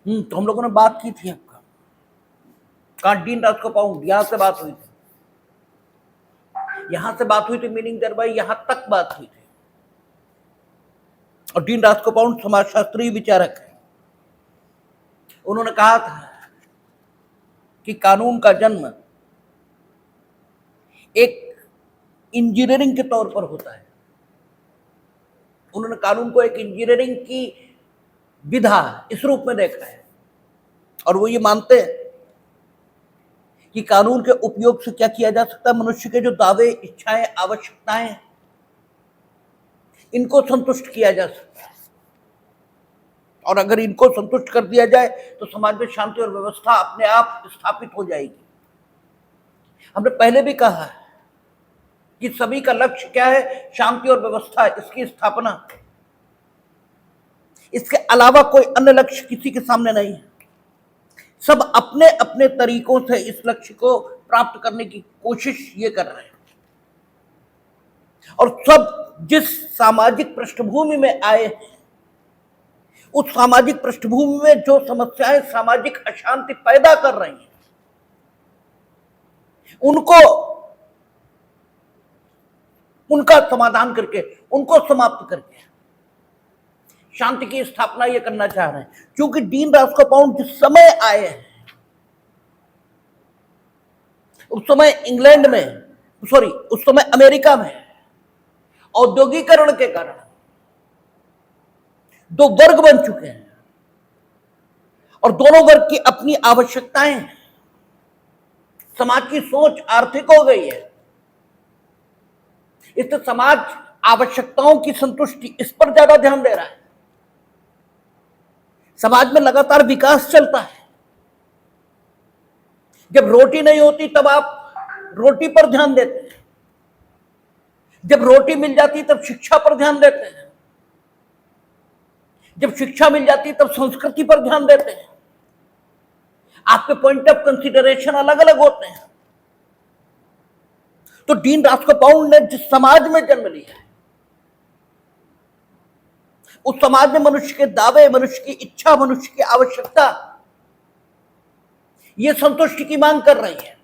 तो हम लोगों ने बात की थी आपका, कहा डीन रास्को पाउंड, यहां से बात हुई थी, यहां से बात हुई थी, मीनिंग देयर बाय यहां तक बात हुई थी। और डीन रास्को पाउंड समाजशास्त्री विचारक है। उन्होंने कहा था कि कानून का जन्म एक इंजीनियरिंग के तौर पर होता है। उन्होंने कानून को एक इंजीनियरिंग की विधा इस रूप में देखा है, और वो ये मानते हैं कि कानून के उपयोग से क्या किया जा सकता है, मनुष्य के जो दावे, इच्छाएं, आवश्यकताएं, इनको संतुष्ट किया जा सकता है। और अगर इनको संतुष्ट कर दिया जाए तो समाज में शांति और व्यवस्था अपने आप स्थापित हो जाएगी। हमने पहले भी कहा है कि सभी का लक्ष्य क्या है, शांति और व्यवस्था, इसकी स्थापना। इसके अलावा कोई अन्य लक्ष्य किसी के सामने नहीं है। सब अपने अपने तरीकों से इस लक्ष्य को प्राप्त करने की कोशिश ये कर रहे हैं। और सब जिस सामाजिक पृष्ठभूमि में आए हैं, उस सामाजिक पृष्ठभूमि में जो समस्याएं सामाजिक अशांति पैदा कर रही हैं, उनको, उनका समाधान करके, उनको समाप्त करके शांति की स्थापना ये करना चाह रहे हैं। क्योंकि डीन रास्को पाउंड जिस समय आए हैं, उस समय इंग्लैंड में, सॉरी, उस समय अमेरिका में औद्योगिकरण के कारण दो वर्ग बन चुके हैं, और दोनों वर्ग की अपनी आवश्यकताएं हैं। समाज की सोच आर्थिक हो गई है, इससे समाज आवश्यकताओं की संतुष्टि, इस पर ज्यादा ध्यान दे रहा है। समाज में लगातार विकास चलता है। जब रोटी नहीं होती तब आप रोटी पर ध्यान देते हैं, जब रोटी मिल जाती तब शिक्षा पर ध्यान देते हैं, जब शिक्षा मिल जाती तब संस्कृति पर ध्यान देते हैं। आपके पॉइंट ऑफ कंसिडरेशन अलग अलग होते हैं। तो डीन रास्को पाउंड ने जिस समाज में जन्म लिया है, उस समाज में मनुष्य के दावे, मनुष्य की इच्छा, मनुष्य की आवश्यकता, ये संतुष्टि की मांग कर रही है।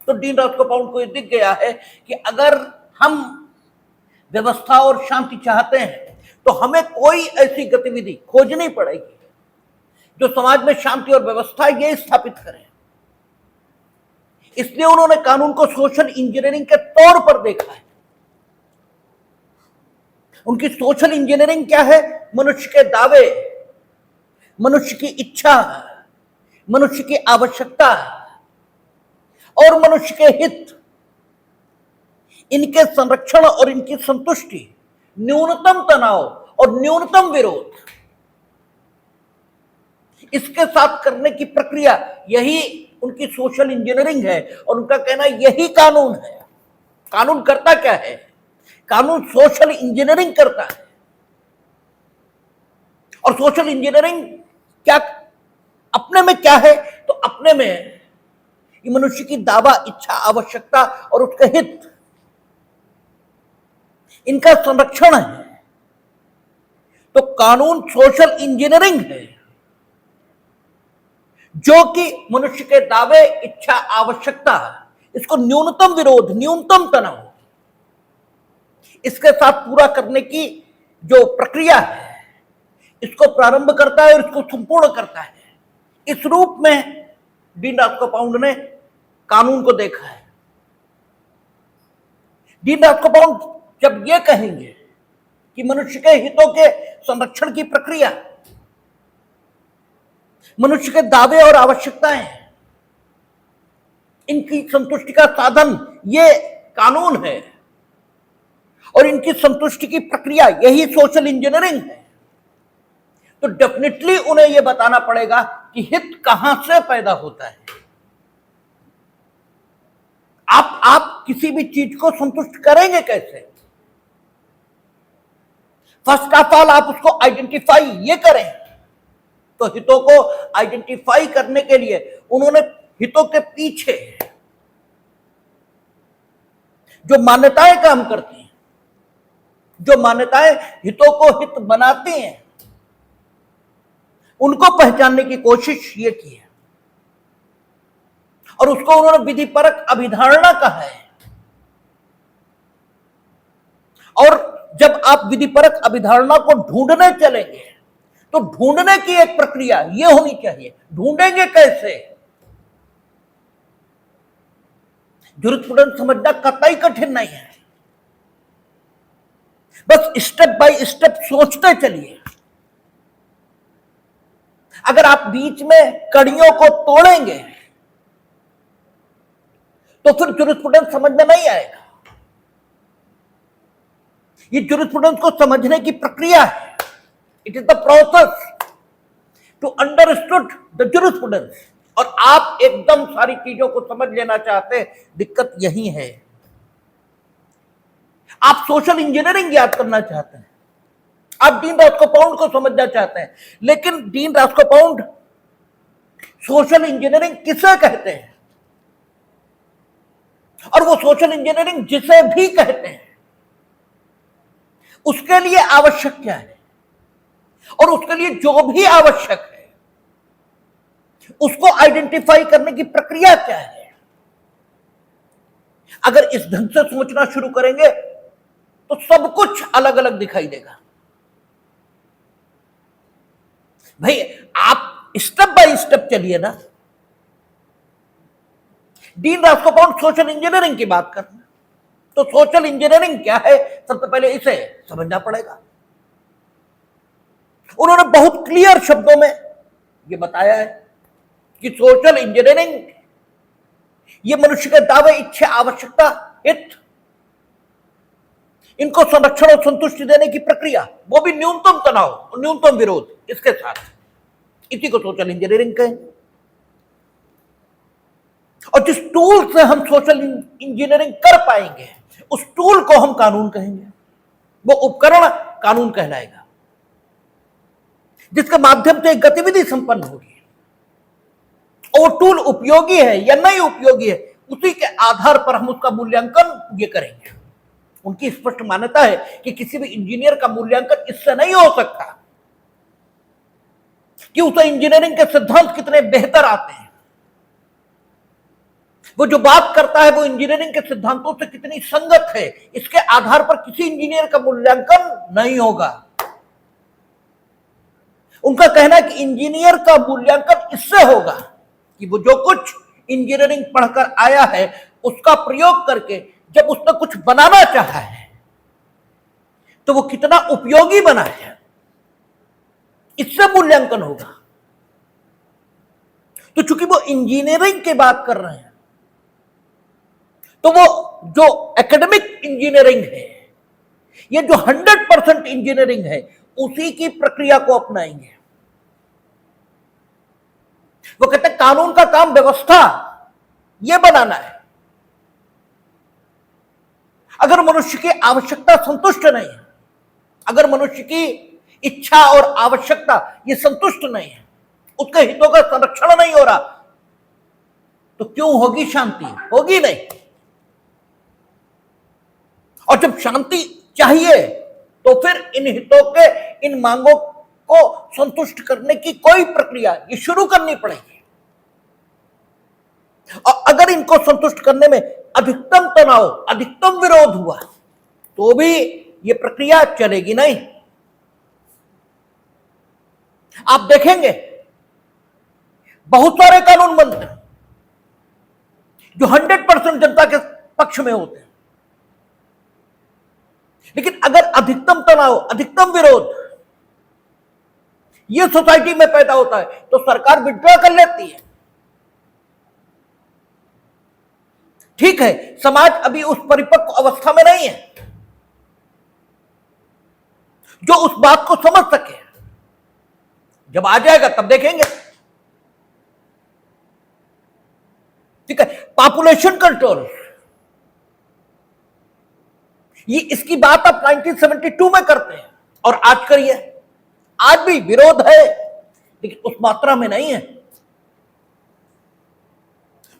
तो डीन रास्को पाउंड को ये दिख गया है कि अगर हम व्यवस्था और शांति चाहते हैं तो हमें कोई ऐसी गतिविधि खोजनी पड़ेगी जो समाज में शांति और व्यवस्था ये स्थापित करे। इसलिए उन्होंने कानून को सोशल इंजीनियरिंग के तौर पर देखा है। उनकी सोशल इंजीनियरिंग क्या है? मनुष्य के दावे, मनुष्य की इच्छा, मनुष्य की आवश्यकता और मनुष्य के हित, इनके संरक्षण और इनकी संतुष्टि, न्यूनतम तनाव और न्यूनतम विरोध, इसके साथ करने की प्रक्रिया, यही उनकी सोशल इंजीनियरिंग है। और उनका कहना यही कानून है। कानून करता क्या है? कानून सोशल इंजीनियरिंग करता है। और सोशल इंजीनियरिंग क्या अपने में क्या है? तो अपने में ये मनुष्य की दावा, इच्छा, आवश्यकता और उसके हित, इनका संरक्षण है। तो कानून सोशल इंजीनियरिंग है जो कि मनुष्य के दावे, इच्छा, आवश्यकता, इसको न्यूनतम विरोध, न्यूनतम तनाव, इसके साथ पूरा करने की जो प्रक्रिया है, इसको प्रारंभ करता है और इसको संपूर्ण करता है। इस रूप में डीन रास्को पाउंड ने कानून को देखा है। डीन रास्को पाउंड जब ये कहेंगे कि मनुष्य के हितों के संरक्षण की प्रक्रिया, मनुष्य के दावे और आवश्यकताएं, इनकी संतुष्टि का साधन ये कानून है, और इनकी संतुष्टि की प्रक्रिया यही सोशल इंजीनियरिंग है, तो डेफिनेटली उन्हें यह बताना पड़ेगा कि हित कहां से पैदा होता है। आप किसी भी चीज को संतुष्ट करेंगे कैसे? फर्स्ट ऑफ ऑल आप उसको आइडेंटिफाई ये करें। तो हितों को आइडेंटिफाई करने के लिए उन्होंने हितों के पीछे जो मान्यताएं काम करती हैं, जो मान्यताएं हितों को हित बनाती हैं, उनको पहचानने की कोशिश ये की है और उसको उन्होंने विधिपरक अभिधारणा कहा है। और जब आप विधिपरक अभिधारणा को ढूंढने चलेंगे तो ढूंढने की एक प्रक्रिया यह होनी चाहिए। ढूंढेंगे कैसे? जूरिस्प्रूडेंस समझना कतई कठिन नहीं है, बस स्टेप बाय स्टेप सोचते चलिए। अगर आप बीच में कड़ियों को तोड़ेंगे तो फिर जूरिस्प्रूडेंस समझ में नहीं आएगा। ये जूरिस्प्रूडेंस को समझने की प्रक्रिया है। It is the process to understood the jurisprudence. और आप एकदम सारी चीजों को समझ लेना चाहते हैं, दिक्कत यही है। आप सोशल इंजीनियरिंग याद करना चाहते हैं, आप डीन रास्कोपाउंड को समझना चाहते हैं, लेकिन डीन रास्कोपाउंड सोशल इंजीनियरिंग किसे कहते हैं और वो सोशल इंजीनियरिंग जिसे भी कहते हैं उसके लिए आवश्यक क्या है और उसके लिए जो भी आवश्यक है उसको आइडेंटिफाई करने की प्रक्रिया क्या है। अगर इस ढंग से सोचना शुरू करेंगे तो सब कुछ अलग अलग दिखाई देगा। भाई आप स्टेप बाय स्टेप चलिए ना। डीन रास्कोपाउंड सोशल इंजीनियरिंग की बात कर रहे हैं, तो सोशल इंजीनियरिंग क्या है सबसे पहले इसे समझना पड़ेगा। उन्होंने बहुत क्लियर शब्दों में यह बताया है कि सोशल इंजीनियरिंग ये मनुष्य के दावे, इच्छा, आवश्यकता, हित, इनको संरक्षण और संतुष्टि देने की प्रक्रिया, वो भी न्यूनतम तनाव और न्यूनतम विरोध इसके साथ, इसी को सोशल इंजीनियरिंग कहेंगे। और जिस टूल से हम सोशल इंजीनियरिंग कर पाएंगे उस टूल को हम कानून कहेंगे। वो उपकरण कानून कहलाएगा जिसके माध्यम से गतिविधि संपन्न होगी। और टूल उपयोगी है या नहीं उपयोगी है उसी के आधार पर हम उसका मूल्यांकन ये करेंगे। उनकी स्पष्ट मान्यता है कि किसी भी इंजीनियर का मूल्यांकन इससे नहीं हो सकता कि उसे इंजीनियरिंग के सिद्धांत कितने बेहतर आते हैं। वो जो बात करता है वो इंजीनियरिंग के सिद्धांतों से कितनी संगत है, इसके आधार पर किसी इंजीनियर का मूल्यांकन नहीं होगा। उनका कहना है कि इंजीनियर का मूल्यांकन इससे होगा कि वो जो कुछ इंजीनियरिंग पढ़कर आया है उसका प्रयोग करके जब उसने कुछ बनाना चाहा है तो वो कितना उपयोगी बना है, इससे मूल्यांकन होगा। तो चूंकि वो इंजीनियरिंग की बात कर रहे हैं तो वो जो एकेडमिक इंजीनियरिंग है, ये जो 100% इंजीनियरिंग है, उसी की प्रक्रिया को अपनाएंगे। वो कहते हैं कानून का काम व्यवस्था ये बनाना है। अगर मनुष्य की आवश्यकता संतुष्ट नहीं है, अगर मनुष्य की इच्छा और आवश्यकता ये संतुष्ट नहीं है, उसके हितों का संरक्षण नहीं हो रहा, तो क्यों होगी शांति? होगी नहीं। और जब शांति चाहिए तो फिर इन हितों के, इन मांगों को संतुष्ट करने की कोई प्रक्रिया ये शुरू करनी पड़ेगी। और अगर इनको संतुष्ट करने में अधिकतम तनाव, अधिकतम विरोध हुआ तो भी ये प्रक्रिया चलेगी नहीं। आप देखेंगे बहुत सारे कानून बनते हैं जो 100% जनता के पक्ष में होते हैं, लेकिन अगर अधिकतम तनाव, अधिकतम विरोध ये सोसाइटी में पैदा होता है तो सरकार विड्रॉ कर लेती है। ठीक है, समाज अभी उस परिपक्व अवस्था में नहीं है जो उस बात को समझ सके। जब आ जाएगा तब देखेंगे। ठीक है, पॉपुलेशन कंट्रोल, ये इसकी बात आप 1972 में करते हैं और आज करिए। आज भी विरोध है लेकिन उस मात्रा में नहीं है।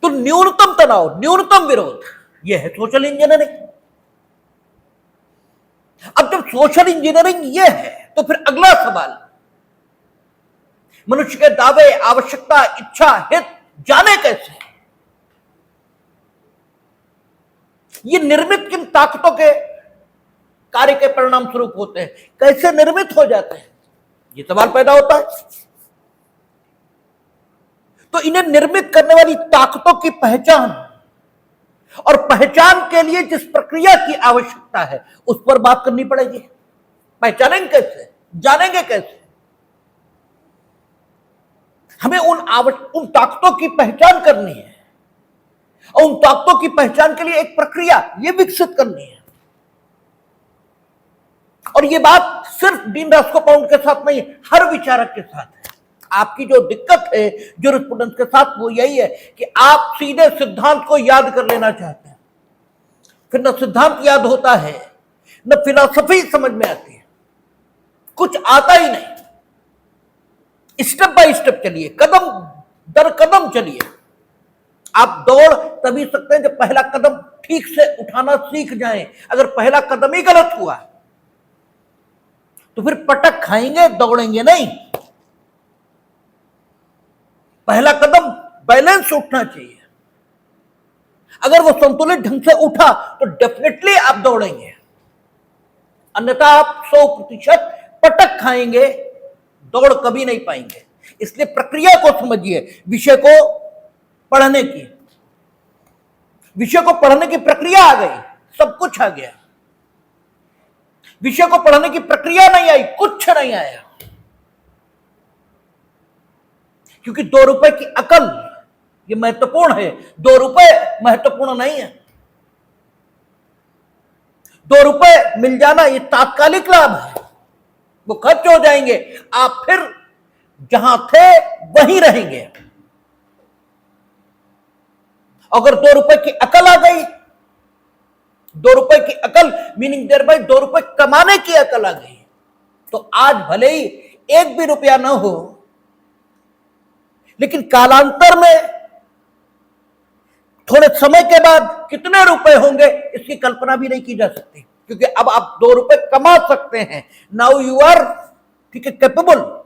तो न्यूनतम तनाव, न्यूनतम विरोध, यह है सोशल इंजीनियरिंग। अब जब सोशल इंजीनियरिंग यह है तो फिर अगला सवाल, मनुष्य के दावे, आवश्यकता, इच्छा, हित जाने कैसे? ये निर्मित किन ताकतों के कार्य के परिणाम स्वरूप होते हैं? कैसे निर्मित हो जाते हैं? ये सवाल पैदा होता है। तो इन्हें निर्मित करने वाली ताकतों की पहचान और पहचान के लिए जिस प्रक्रिया की आवश्यकता है उस पर बात करनी पड़ेगी। पहचानेंगे कैसे? जानेंगे कैसे? हमें उन ताकतों की पहचान करनी है और उन ताकतों की पहचान के लिए एक प्रक्रिया ये विकसित करनी है। और ये बात सिर्फ डीन रास्कोपाउंड के साथ नहीं, हर विचारक के साथ है। आपकी जो दिक्कत है ज्यूरिस्प्रूडेंस के साथ वो यही है कि आप सीधे सिद्धांत को याद कर लेना चाहते हैं, फिर न सिद्धांत याद होता है न फिलॉसफी समझ में आती है, कुछ आता ही नहीं। स्टेप बाय स्टेप चलिए, कदम दर कदम चलिए। आप दौड़ तभी सकते हैं जब पहला कदम ठीक से उठाना सीख जाएं। अगर पहला कदम ही गलत हुआ तो फिर पटक खाएंगे, दौड़ेंगे नहीं। पहला कदम बैलेंस उठना चाहिए। अगर वो संतुलित ढंग से उठा तो डेफिनेटली आप दौड़ेंगे, अन्यथा आप 100% पटक खाएंगे, दौड़ कभी नहीं पाएंगे। इसलिए प्रक्रिया को समझिए। विषय को पढ़ने की प्रक्रिया आ गई, सब कुछ आ गया। विषय को पढ़ने की प्रक्रिया नहीं आई, कुछ नहीं आया। क्योंकि 2 रुपए की अकल ये महत्वपूर्ण है, 2 रुपए महत्वपूर्ण नहीं है। 2 रुपए मिल जाना ये तात्कालिक लाभ है, वो खर्च हो जाएंगे, आप फिर जहां थे वहीं रहेंगे। अगर 2 रुपए की अकल आ गई, 2 रुपए की अकल मीनिंग देयर बाय 2 रुपए कमाने की अकल आ गई, तो आज भले ही 1 भी रुपया ना हो, लेकिन कालांतर में थोड़े समय के बाद कितने रुपए होंगे इसकी कल्पना भी नहीं की जा सकती। क्योंकि अब आप 2 रुपए कमा सकते हैं। Now you are capable.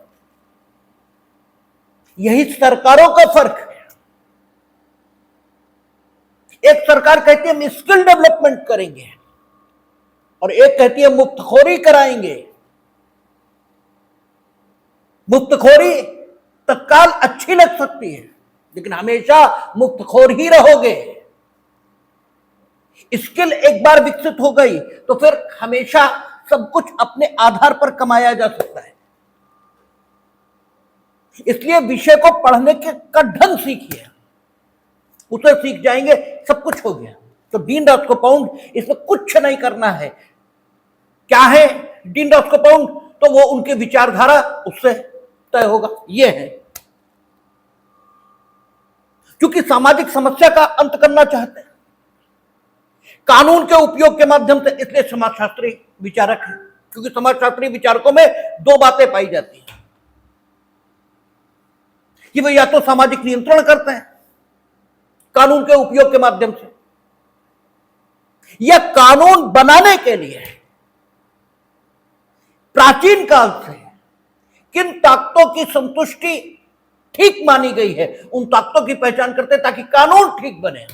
यही सरकारों का फर्क है। एक सरकार कहती है हम स्किल डेवलपमेंट करेंगे और एक कहती है मुफ्तखोरी कराएंगे। मुफ्तखोरी तत्काल अच्छी लग सकती है, लेकिन हमेशा मुफ्तखोर ही रहोगे। स्किल एक बार विकसित हो गई तो फिर हमेशा सब कुछ अपने आधार पर कमाया जा सकता है। इसलिए विषय को पढ़ने का ढंग सीखिए, उसे सीख जाएंगे, सब कुछ हो गया। तो डीन रास्कोपाउंड इसमें कुछ नहीं करना है। क्या है डीन रास्कोपाउंड? तो वो उनके विचारधारा उससे तय होगा, ये है। क्योंकि सामाजिक समस्या का अंत करना चाहते हैं कानून के उपयोग के माध्यम से, इसलिए समाजशास्त्री विचारक है। क्योंकि समाजशास्त्री विचारकों में 2 बातें पाई जाती हैं कि वे या तो सामाजिक नियंत्रण करते हैं कानून के उपयोग के माध्यम से, या कानून बनाने के लिए प्राचीन काल से किन ताकतों की संतुष्टि ठीक मानी गई है उन ताकतों की पहचान करते हैं ताकि कानून ठीक बने।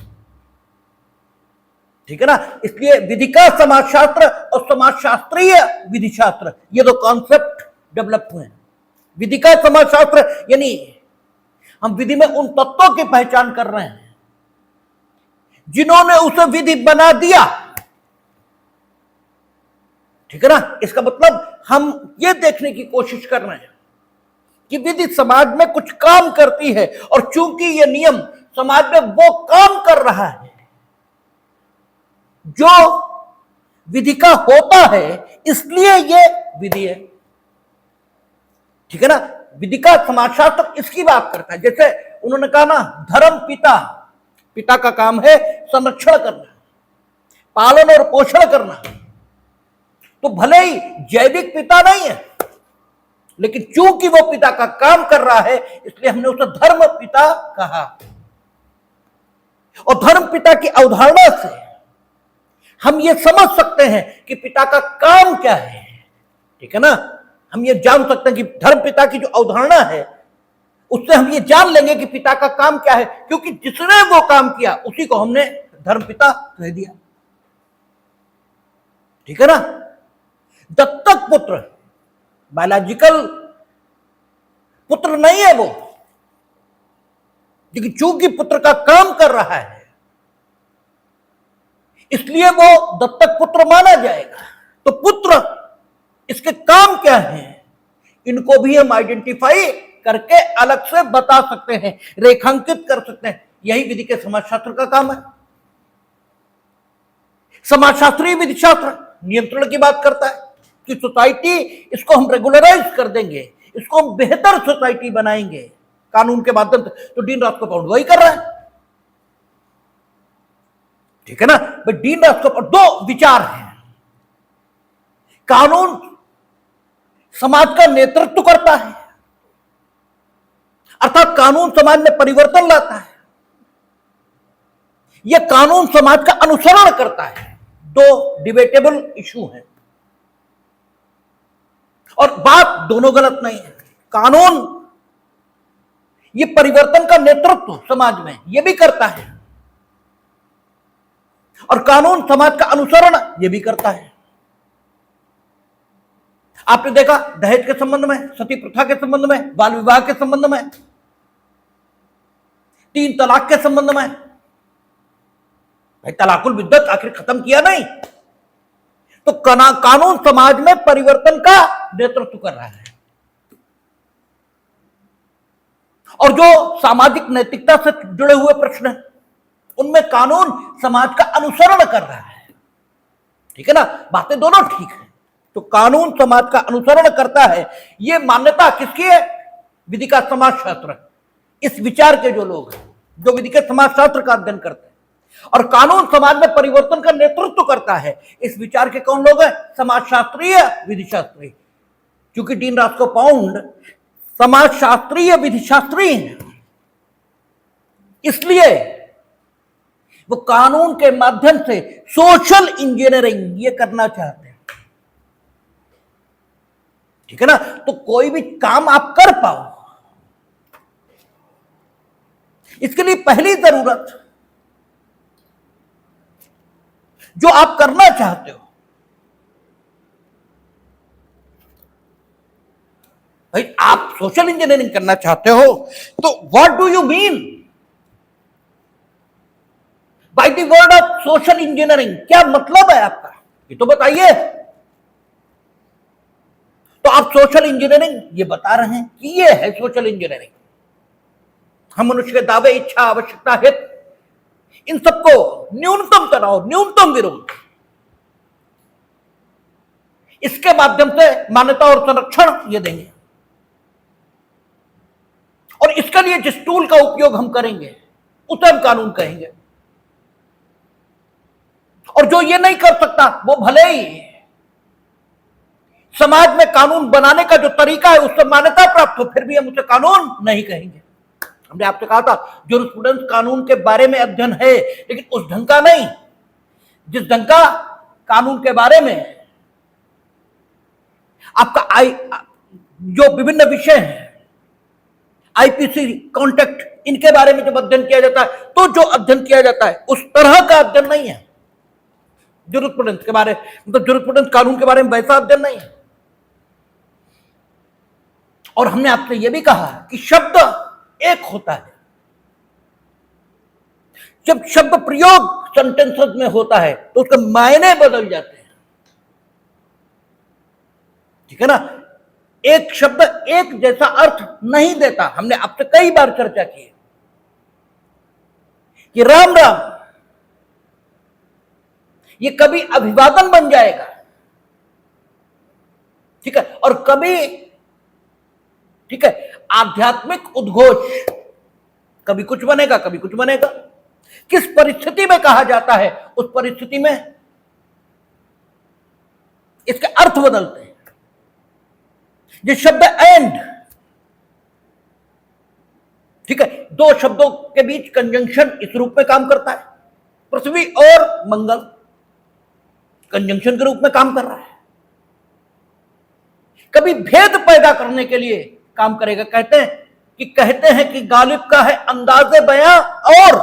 ठीक है ना? इसलिए विधिका समाजशास्त्र और समाजशास्त्रीय विधिशास्त्र, ये 2 कॉन्सेप्ट डेवलप हुए हैं। विधिका समाजशास्त्र यानी हम विधि में उन तत्वों की पहचान कर रहे हैं जिन्होंने उसे विधि बना दिया। ठीक है ना? इसका मतलब हम ये देखने की कोशिश कर रहे हैं कि विधि समाज में कुछ काम करती है, और चूंकि ये नियम समाज में वो काम कर रहा है जो विधि का होता है, इसलिए ये विधि है। ठीक है ना? विधि का समाजशास्त्र इसकी बात करता है। जैसे उन्होंने कहा ना, धर्म पिता का काम है संरक्षण करना, पालन और पोषण करना। तो भले ही जैविक पिता नहीं है, लेकिन चूंकि वो पिता का काम कर रहा है इसलिए हमने उसे धर्म पिता कहा। और धर्म पिता की अवधारणा से हम ये समझ सकते हैं कि पिता का काम क्या है। ठीक है ना? हम ये जान सकते हैं कि धर्म पिता की जो अवधारणा है उससे हम ये जान लेंगे कि पिता का काम क्या है, क्योंकि जिसने वो काम किया उसी को हमने धर्मपिता कह दिया। ठीक है ना। दत्तक पुत्र बायोलॉजिकल पुत्र नहीं है वो, लेकिन चूंकि पुत्र का काम कर रहा है इसलिए वो दत्तक पुत्र माना जाएगा। तो पुत्र इसके काम क्या है, इनको भी हम आइडेंटिफाई करके अलग से बता सकते हैं, रेखांकित कर सकते हैं। यही विधि के समाजशास्त्र का काम है। समाजशास्त्रीय विधि शास्त्र नियंत्रण की बात करता है कि सोसाइटी, इसको हम रेगुलराइज कर देंगे, इसको हम बेहतर सोसाइटी बनाएंगे कानून के माध्यम से। तो डीन राथस्कोप वही कर रहा है। ठीक है ना। डीन राथस्कोप दो विचार हैं। कानून समाज का नेतृत्व करता है, अर्थात कानून समाज में परिवर्तन लाता है, यह कानून समाज का अनुसरण करता है। दो डिबेटेबल इशू हैं और बात दोनों गलत नहीं है। कानून ये परिवर्तन का नेतृत्व समाज में ये भी करता है और कानून समाज का अनुसरण ये भी करता है। आपने देखा दहेज के संबंध में, सती प्रथा के संबंध में, बाल विवाह के संबंध में, 3 तलाक के संबंध में। भाई तलाकुल बिद्दत आखिर खत्म किया नहीं, तो कानून समाज में परिवर्तन का नेतृत्व कर रहा है। और जो सामाजिक नैतिकता से जुड़े हुए प्रश्न हैं उनमें कानून समाज का अनुसरण कर रहा है। ठीक है ना। बातें दोनों ठीक है। तो कानून समाज का अनुसरण करता है, यह मान्यता किसकी है, विधि का समाजशास्त्र। इस विचार के जो लोग हैं जो विधि के समाजशास्त्र का अध्ययन करते हैं, और कानून समाज में परिवर्तन का नेतृत्व करता है, इस विचार के कौन लोग हैं, समाजशास्त्रीय विधिशास्त्री। क्योंकि डीन राथस्कोप समाजशास्त्रीय विधिशास्त्री हैं, इसलिए वो कानून के माध्यम से सोशल इंजीनियरिंग ये करना चाहते हैं। ठीक है ना। तो कोई भी काम आप कर पाओ, इसके लिए पहली जरूरत जो आप करना चाहते हो, भाई आप सोशल इंजीनियरिंग करना चाहते हो, तो what do you mean by the word of social engineering? क्या मतलब है आपका, ये तो बताइए। तो आप सोशल इंजीनियरिंग ये बता रहे हैं कि ये है सोशल इंजीनियरिंग। हम मनुष्य के दावे, इच्छा, आवश्यकता, हित, इन सबको न्यूनतम तनाव, न्यूनतम विरोध, इसके माध्यम से मान्यता और संरक्षण ये देंगे। और इसके लिए जिस टूल का उपयोग हम करेंगे उसे हम कानून कहेंगे। और जो ये नहीं कर सकता वो भले ही समाज में कानून बनाने का जो तरीका है उससे मान्यता प्राप्त हो, फिर भी हम उसे कानून नहीं कहेंगे। हमने आपसे कहा था ज्यूरिस्प्रूडेंस कानून के बारे में अध्ययन है, लेकिन उस ढंग का नहीं जिस ढंग का कानून के बारे में आपका जो विभिन्न विषय हैं, आईपीसी, कॉन्ट्रैक्ट, इनके बारे में जब अध्ययन किया जाता है तो जो अध्ययन किया जाता है उस तरह का अध्ययन नहीं है। ज्यूरिस्प्रूडेंस के बारे मतलब ज्यूरिस्प्रूडेंस कानून के बारे में वैसा अध्ययन नहीं है। और हमने आपसे यह भी कहा कि शब्द एक होता है, जब शब्द प्रयोग सेंटेंसेस में होता है तो उसके मायने बदल जाते हैं। ठीक है ना। एक शब्द एक जैसा अर्थ नहीं देता। हमने आपसे कई बार चर्चा की है कि राम राम ये कभी अभिवादन बन जाएगा, ठीक है, और कभी, ठीक है, आध्यात्मिक उद्घोष, कभी कुछ बनेगा कभी कुछ बनेगा। किस परिस्थिति में कहा जाता है उस परिस्थिति में इसके अर्थ बदलते हैं। ये शब्द एंड, ठीक है, दो शब्दों के बीच कंजंक्शन इस रूप में काम करता है। पृथ्वी और मंगल कंजंक्शन के रूप में काम कर रहा है। कभी भेद पैदा करने के लिए काम करेगा। कहते हैं कि कहते हैं कि गालिब का है अंदाजे बयां और,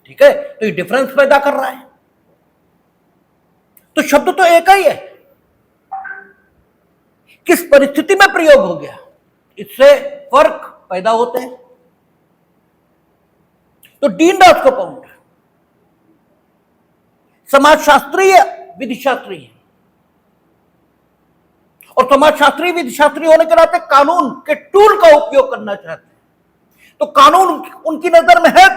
ठीक है, तो ये डिफरेंस पैदा कर रहा है। तो शब्द तो एक ही है, किस परिस्थिति में प्रयोग हो गया, इससे फर्क पैदा होते हैं। तो डीन रास्कोपाउंड समाजशास्त्री है, विधिशास्त्री है, और समाजशास्त्री विधिशास्त्री होने के नाते कानून के टूल का उपयोग करना चाहते हैं। तो कानून उनकी नजर में है,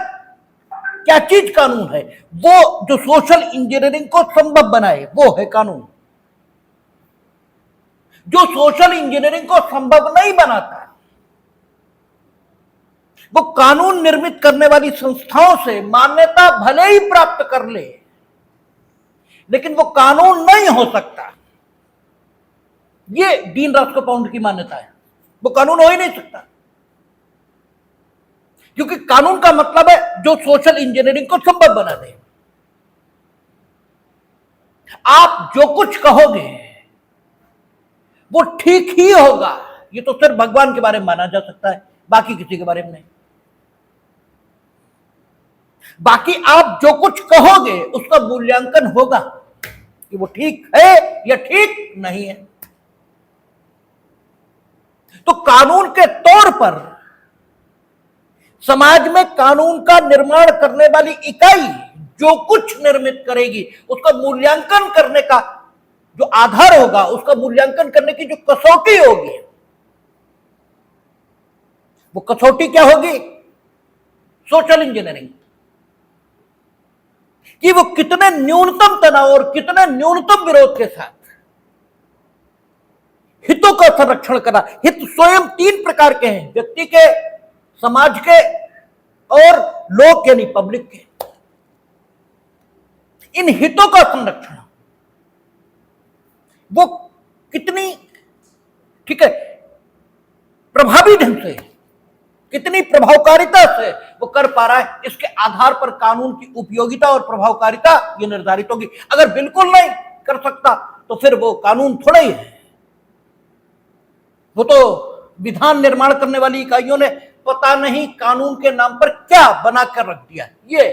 क्या चीज कानून है? वो जो सोशल इंजीनियरिंग को संभव बनाए, वो है कानून। जो सोशल इंजीनियरिंग को संभव नहीं बनाता, वो कानून निर्मित करने वाली संस्थाओं से मान्यता भले ही प्राप्त कर ले, लेकिन वो कानून नहीं हो सकता। ये डीन रास्कोपाउंड की मान्यता है, वो कानून हो ही नहीं सकता, क्योंकि कानून का मतलब है जो सोशल इंजीनियरिंग को संभव बना दे। आप जो कुछ कहोगे वो ठीक ही होगा, ये तो सिर्फ भगवान के बारे में माना जा सकता है, बाकी किसी के बारे में नहीं। बाकी आप जो कुछ कहोगे उसका मूल्यांकन होगा कि वो ठीक है या ठीक नहीं है। तो कानून के तौर पर समाज में कानून का निर्माण करने वाली इकाई जो कुछ निर्मित करेगी, उसका मूल्यांकन करने का जो आधार होगा, उसका मूल्यांकन करने की जो कसौटी होगी, वो कसौटी क्या होगी? सोशल इंजीनियरिंग, कि वो कितने न्यूनतम तनाव और कितने न्यूनतम विरोध के साथ हितों का संरक्षण करना। हित स्वयं तीन प्रकार के हैं, व्यक्ति के, समाज के और लोक यानी पब्लिक के। इन हितों का संरक्षण वो कितनी, ठीक है, प्रभावी ढंग से, कितनी प्रभावकारिता से वो कर पा रहा है, इसके आधार पर कानून की उपयोगिता और प्रभावकारिता ये निर्धारित होगी। अगर बिल्कुल नहीं कर सकता तो फिर वो कानून थोड़ा ही है, वो तो विधान निर्माण करने वाली इकाइयों ने पता नहीं कानून के नाम पर क्या बना कर रख दिया। ये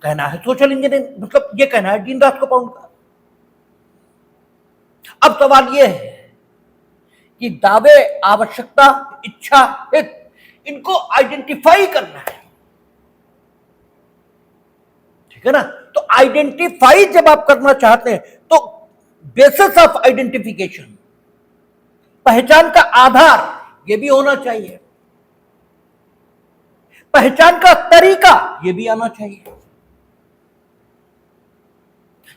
कहना है सोशल इंजीनियरिंग, मतलब ये कहना है डीन रास्कोपाउंड का। अब सवाल ये है कि दावे, आवश्यकता, इच्छा, हित, इनको आइडेंटिफाई करना है, ठीक है ना। तो आइडेंटिफाई जब आप करना चाहते हैं तो बेसिस ऑफ आइडेंटिफिकेशन, पहचान का आधार ये भी होना चाहिए, पहचान का तरीका ये भी आना चाहिए।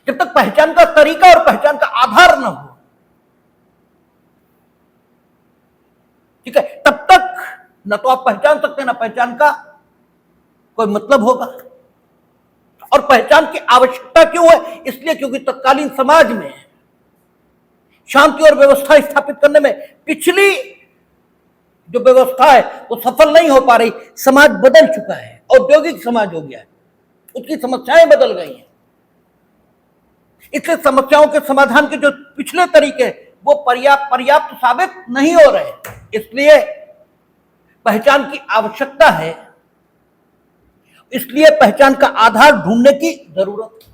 जब तक पहचान का तरीका और पहचान का आधार ना हो, ठीक है, तब तक ना तो आप पहचान सकते, ना पहचान का कोई मतलब होगा। और पहचान की आवश्यकता क्यों है? इसलिए क्योंकि तत्कालीन समाज में शांति और व्यवस्था स्थापित करने में पिछली जो व्यवस्था है वो सफल नहीं हो पा रही। समाज बदल चुका है, औद्योगिक समाज हो गया है, उसकी समस्याएं बदल गई हैं। इसलिए समस्याओं के समाधान के जो पिछले तरीके वो पर्याप्त साबित नहीं हो रहे, इसलिए पहचान की आवश्यकता है, इसलिए पहचान का आधार ढूंढने की जरूरत।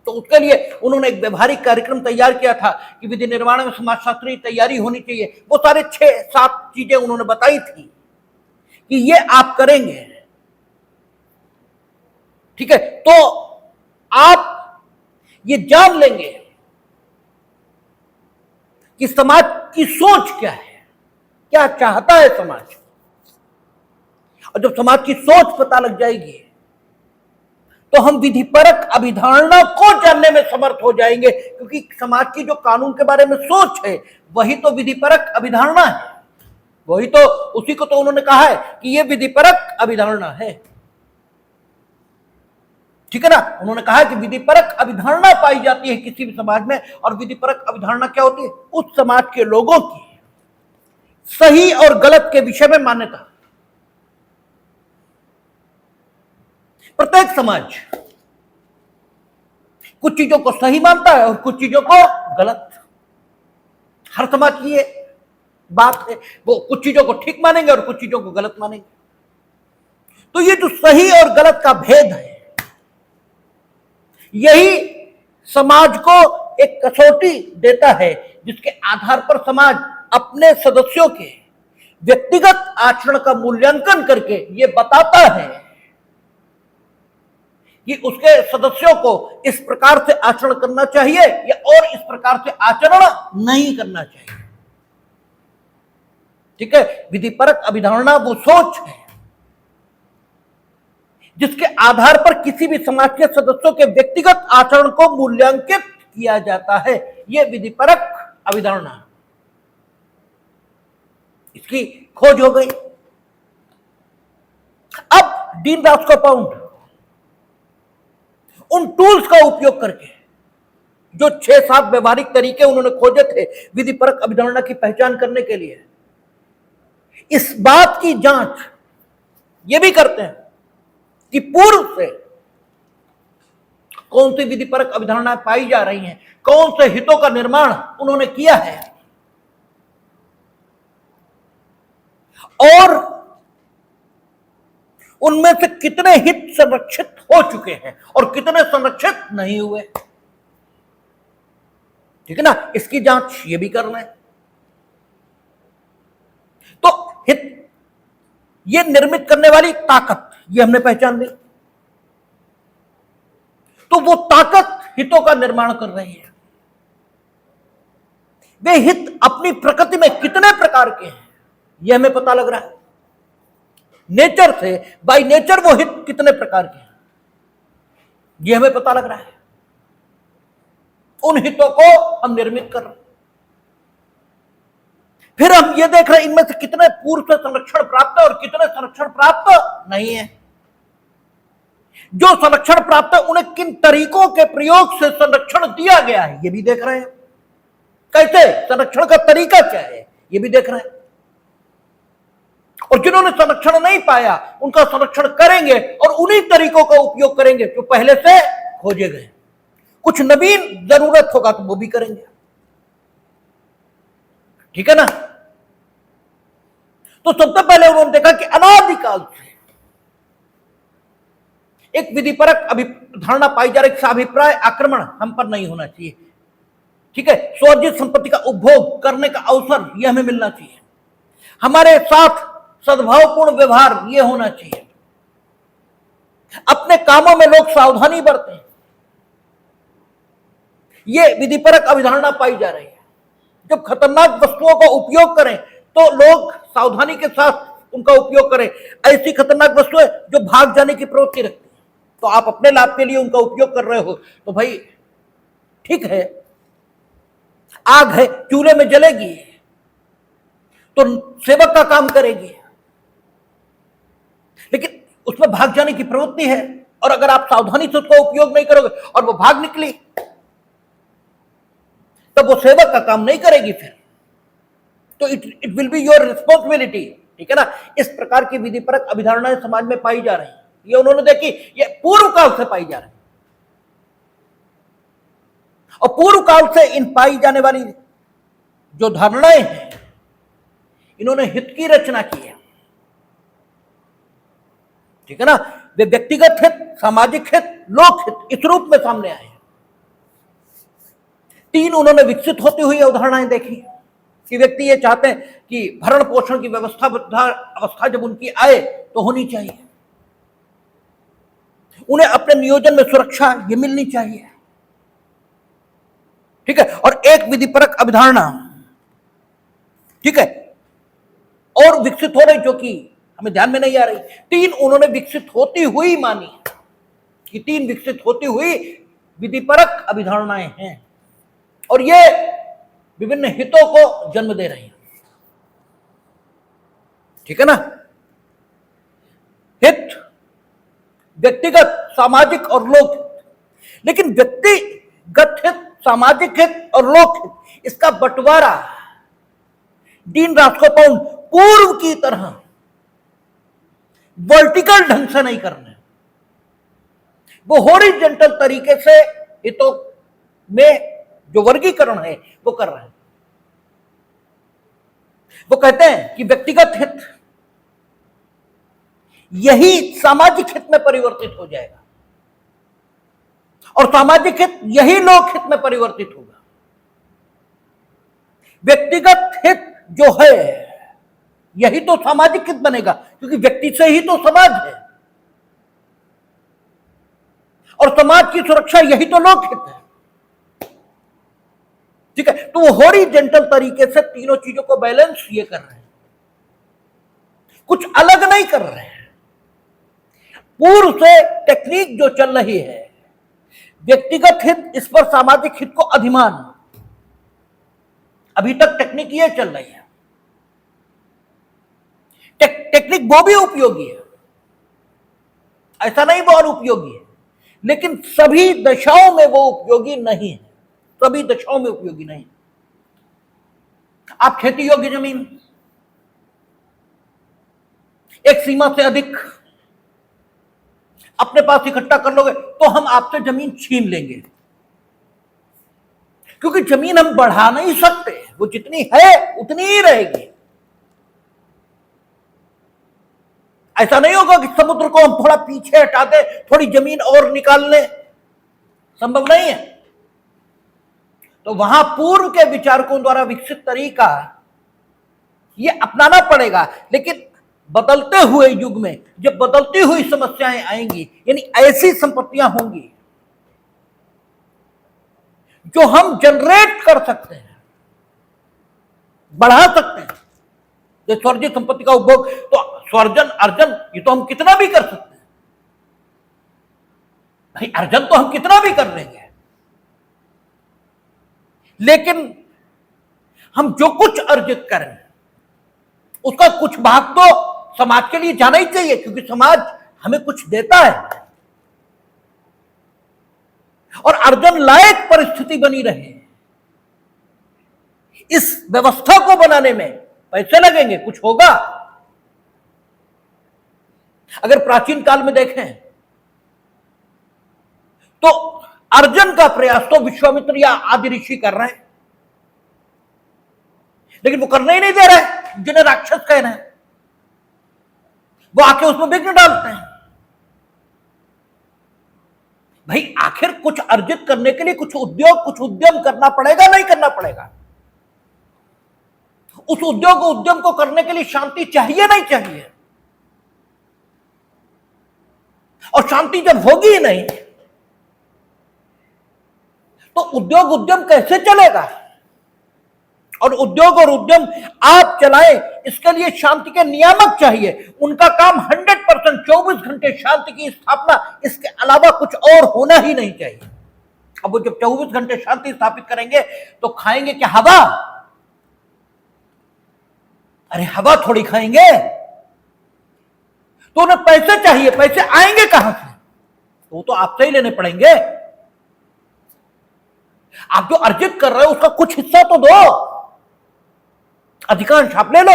तो उसके लिए उन्होंने एक व्यवहारिक कार्यक्रम तैयार किया था कि विधि निर्माण में समाजशास्त्री तैयारी होनी चाहिए। वो सारे 6-7 चीजें उन्होंने बताई थी कि ये आप करेंगे, ठीक है, तो आप ये जान लेंगे कि समाज की सोच क्या है, क्या चाहता है समाज। और जब समाज की सोच पता लग जाएगी तो हम विधिपरक अभिधारणा को जानने में समर्थ हो जाएंगे, क्योंकि समाज की जो कानून के बारे में सोच है वही तो विधिपरक अभिधारणा है, वही तो, उसी को तो उन्होंने कहा है कि यह विधिपरक अभिधारणा है, ठीक है ना। उन्होंने कहा कि विधिपरक अभिधारणा पाई जाती है किसी भी समाज में, और विधिपरक अभिधारणा क्या होती है? उस समाज के लोगों की सही और गलत के विषय में मान्यता। प्रत्येक समाज कुछ चीजों को सही मानता है और कुछ चीजों को गलत। हर समाज की बात है, वो कुछ चीजों को ठीक मानेंगे और कुछ चीजों को गलत मानेंगे। तो ये जो सही और गलत का भेद है, यही समाज को एक कसौटी देता है, जिसके आधार पर समाज अपने सदस्यों के व्यक्तिगत आचरण का मूल्यांकन करके ये बताता है कि उसके सदस्यों को इस प्रकार से आचरण करना चाहिए या और इस प्रकार से आचरण नहीं करना चाहिए। ठीक है, विधिपरक अभिधारणा वो सोच है जिसके आधार पर किसी भी समाज के सदस्यों के व्यक्तिगत आचरण को मूल्यांकित किया जाता है। यह विधिपरक अभिधारणा, इसकी खोज हो गई। अब डीन रास्कोपाउंड उन टूल्स का उपयोग करके, जो 6-7 व्यवहारिक तरीके उन्होंने खोजे थे विधिपरक अभिधारणा की पहचान करने के लिए, इस बात की जांच ये भी करते हैं कि पूर्व से कौन सी विधिपरक अभिधारणा पाई जा रही हैं, कौन से हितों का निर्माण उन्होंने किया है और उनमें से कितने हित संरक्षित हो चुके हैं और कितने संरक्षित नहीं हुए। ठीक है ना, इसकी जांच ये भी करना है। तो हित, ये निर्मित करने वाली ताकत, ये हमने पहचान ली। तो वो ताकत हितों का निर्माण कर रही है। वे हित अपनी प्रकृति में कितने प्रकार के हैं, यह हमें पता लग रहा है। नेचर से, बाय नेचर वो हित कितने प्रकार के हैं, यह हमें पता लग रहा है। उन हितों को हम निर्मित कर रहे हैं। फिर हम ये देख रहे हैं इनमें से कितने पूर्व से संरक्षण प्राप्त है और कितने संरक्षण प्राप्त नहीं है। जो संरक्षण प्राप्त है उन्हें किन तरीकों के प्रयोग से संरक्षण दिया गया है, ये भी देख रहे हैं। कैसे संरक्षण का तरीका क्या है, ये भी देख रहे हैं। और जिन्होंने संरक्षण नहीं पाया उनका संरक्षण करेंगे और उन्हीं तरीकों का उपयोग करेंगे जो पहले से खोजे गए। कुछ नवीन जरूरत होगा तो वो भी करेंगे। ठीक है ना। तो सबसे पहले उन्होंने देखा कि अनादिकाल से एक विधिपरक अभिधारणा पाई जा रही, अभिप्राय आक्रमण हम पर नहीं होना चाहिए। ठीक है, स्वार्जित संपत्ति का उपभोग करने का अवसर यह हमें मिलना चाहिए। हमारे साथ सद्भावपूर्ण व्यवहार यह होना चाहिए। अपने कामों में लोग सावधानी बरतें, यह विधिपरक अभिधारणा पाई जा रही है। जब खतरनाक वस्तुओं का उपयोग करें तो लोग सावधानी के साथ उनका उपयोग करें। ऐसी खतरनाक वस्तुएं जो भाग जाने की प्रवृत्ति रखती है, तो आप अपने लाभ के लिए उनका उपयोग कर रहे हो तो भाई ठीक है। आग है, चूल्हे में जलेगी तो सेवक का काम करेगी, लेकिन उसमें भाग जाने की प्रवृत्ति है और अगर आप सावधानी से उसका उपयोग नहीं करोगे और वो भाग निकली तब वो सेवक का काम नहीं करेगी फिर। तो it will be your responsibility. ठीक है ना। इस प्रकार की विधिपरक अभिधारणाएं समाज में पाई जा रही हैं। ये उन्होंने देखी, ये पूर्व काल से पाई जा रही है और पूर्व काल से इन पाई जाने वाली जो धारणाएं हैं, इन्होंने हित की रचना की है। ठीक है ना। वे व्यक्तिगत हित, सामाजिक हित, लोक हित इस रूप में सामने आए। 3 उन्होंने विकसित होती हुई अवधारणाएं देखी कि व्यक्ति ये चाहते हैं कि भरण पोषण की अवस्था जब उनकी आए तो होनी चाहिए। उन्हें अपने नियोजन में सुरक्षा ये मिलनी चाहिए। ठीक है। और एक विधिपरक अभिधारणा, ठीक है, और विकसित हो रही जो कि हमें ध्यान में नहीं आ रही। 3 उन्होंने विकसित होती हुई मानी कि 3 विकसित होती हुई विधिपरक अभिधारणाएं हैं और ये विभिन्न हितों को जन्म दे रही हैं। ठीक है ना। हित व्यक्तिगत, सामाजिक और लोक हित। लेकिन व्यक्तिगत हित, सामाजिक हित और लोक हित, इसका बंटवारा डीन रास्कोपाउंड पूर्व की तरह वर्टिकल ढंग से नहीं करने, वो हॉरिजॉन्टल तरीके से हितों में जो वर्गीकरण है वो कर रहे हैं। वो कहते हैं कि व्यक्तिगत हित यही सामाजिक हित में परिवर्तित हो जाएगा और सामाजिक हित यही लोक हित में परिवर्तित होगा। व्यक्तिगत हित जो है यही तो सामाजिक हित बनेगा, क्योंकि व्यक्ति से ही तो समाज है और समाज की सुरक्षा यही तो लोक हित है। ठीक है, तो वो हॉरिजॉन्टल तरीके से तीनों चीजों को बैलेंस ये कर रहे हैं, कुछ अलग नहीं कर रहे हैं। पूर्व से टेक्निक जो चल रही है, व्यक्तिगत हित इस पर सामाजिक हित को अधिमान, अभी तक टेक्निक ये चल रही है। टेक्निक वो भी उपयोगी है, ऐसा नहीं वो अनुपयोगी है, लेकिन सभी दशाओं में वो उपयोगी नहीं है, सभी दशाओं में उपयोगी नहीं। आप खेती योग्य जमीन एक सीमा से अधिक अपने पास इकट्ठा कर लोगे तो हम आपसे जमीन छीन लेंगे, क्योंकि जमीन हम बढ़ा नहीं सकते, वो जितनी है उतनी ही रहेगी। ऐसा नहीं होगा कि समुद्र को हम थोड़ा पीछे हटा दें, थोड़ी जमीन और निकाल लें, संभव नहीं है। तो वहां पूर्व के विचारकों द्वारा विकसित तरीका ये अपनाना पड़ेगा, लेकिन बदलते हुए युग में जब बदलती हुई समस्याएं आएंगी, यानी ऐसी संपत्तियां होंगी जो हम जनरेट कर सकते हैं, बढ़ा सकते हैं। जैसे स्वर्जित संपत्ति का उपभोग, तो स्वर्जन अर्जन ये तो हम कितना भी कर सकते हैं भाई, अर्जन तो हम कितना भी कर लेंगे, लेकिन हम जो कुछ अर्जित करें उसका कुछ भाग तो समाज के लिए जाना ही चाहिए, क्योंकि समाज हमें कुछ देता है और अर्जन लायक परिस्थिति बनी रहे। इस व्यवस्था को बनाने में पैसे लगेंगे, कुछ होगा। अगर प्राचीन काल में देखें तो अर्जन का प्रयास तो विश्वामित्र या आदि ऋषि कर रहे हैं, लेकिन वो करने ही नहीं दे रहे, जिन्हें राक्षस कह रहे हैं वो आके उसमें विघ्न डालते हैं। भाई आखिर कुछ अर्जित करने के लिए कुछ उद्योग, कुछ उद्यम करना पड़ेगा, नहीं करना पड़ेगा? उस उद्योग उद्यम को करने के लिए शांति चाहिए, नहीं चाहिए? और शांति जब होगी ही नहीं तो उद्योग उद्यम कैसे चलेगा? और उद्योग और उद्यम आप चलाएं, इसके लिए शांति के नियामक चाहिए। उनका काम 100% 24 घंटे शांति की स्थापना, इसके अलावा कुछ और होना ही नहीं चाहिए। अब वो जब 24 घंटे शांति स्थापित करेंगे तो खाएंगे क्या? हवा? अरे हवा थोड़ी खाएंगे, तो उन्हें पैसे चाहिए। पैसे आएंगे कहां से? तो वो तो आपसे ही लेने पड़ेंगे। आप जो अर्जित कर रहे हो उसका कुछ हिस्सा तो दो, अधिकांश आप ले लो,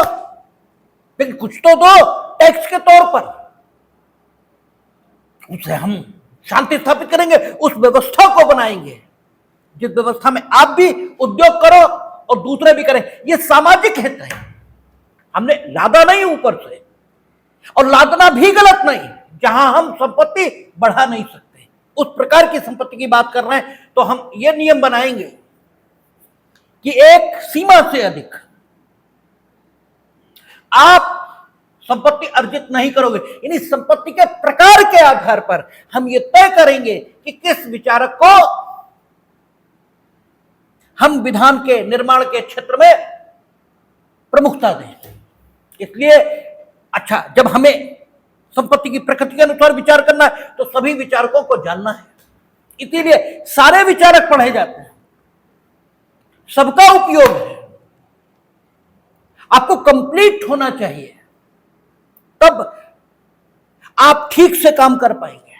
लेकिन कुछ तो दो टैक्स के तौर पर। उससे हम शांति स्थापित करेंगे, उस व्यवस्था को बनाएंगे जिस व्यवस्था में आप भी उद्योग करो और दूसरे भी करें। यह सामाजिक हित है, हमने लादा नहीं ऊपर से, और लादना भी गलत नहीं। जहां हम संपत्ति बढ़ा नहीं सकते, उस प्रकार की संपत्ति की बात कर रहे हैं, तो हम ये नियम बनाएंगे कि एक सीमा से अधिक आप संपत्ति अर्जित नहीं करोगे। यानी संपत्ति के प्रकार के आधार पर हम ये तय करेंगे कि किस विचारक को हम विधान के निर्माण के क्षेत्र में प्रमुखता दें। इसलिए अच्छा, जब हमें संपत्ति की प्रकृति के अनुसार विचार करना है तो सभी विचारकों को जानना है, इसीलिए सारे विचारक पढ़े जाते हैं, सबका उपयोग है। आपको कंप्लीट होना चाहिए, तब आप ठीक से काम कर पाएंगे।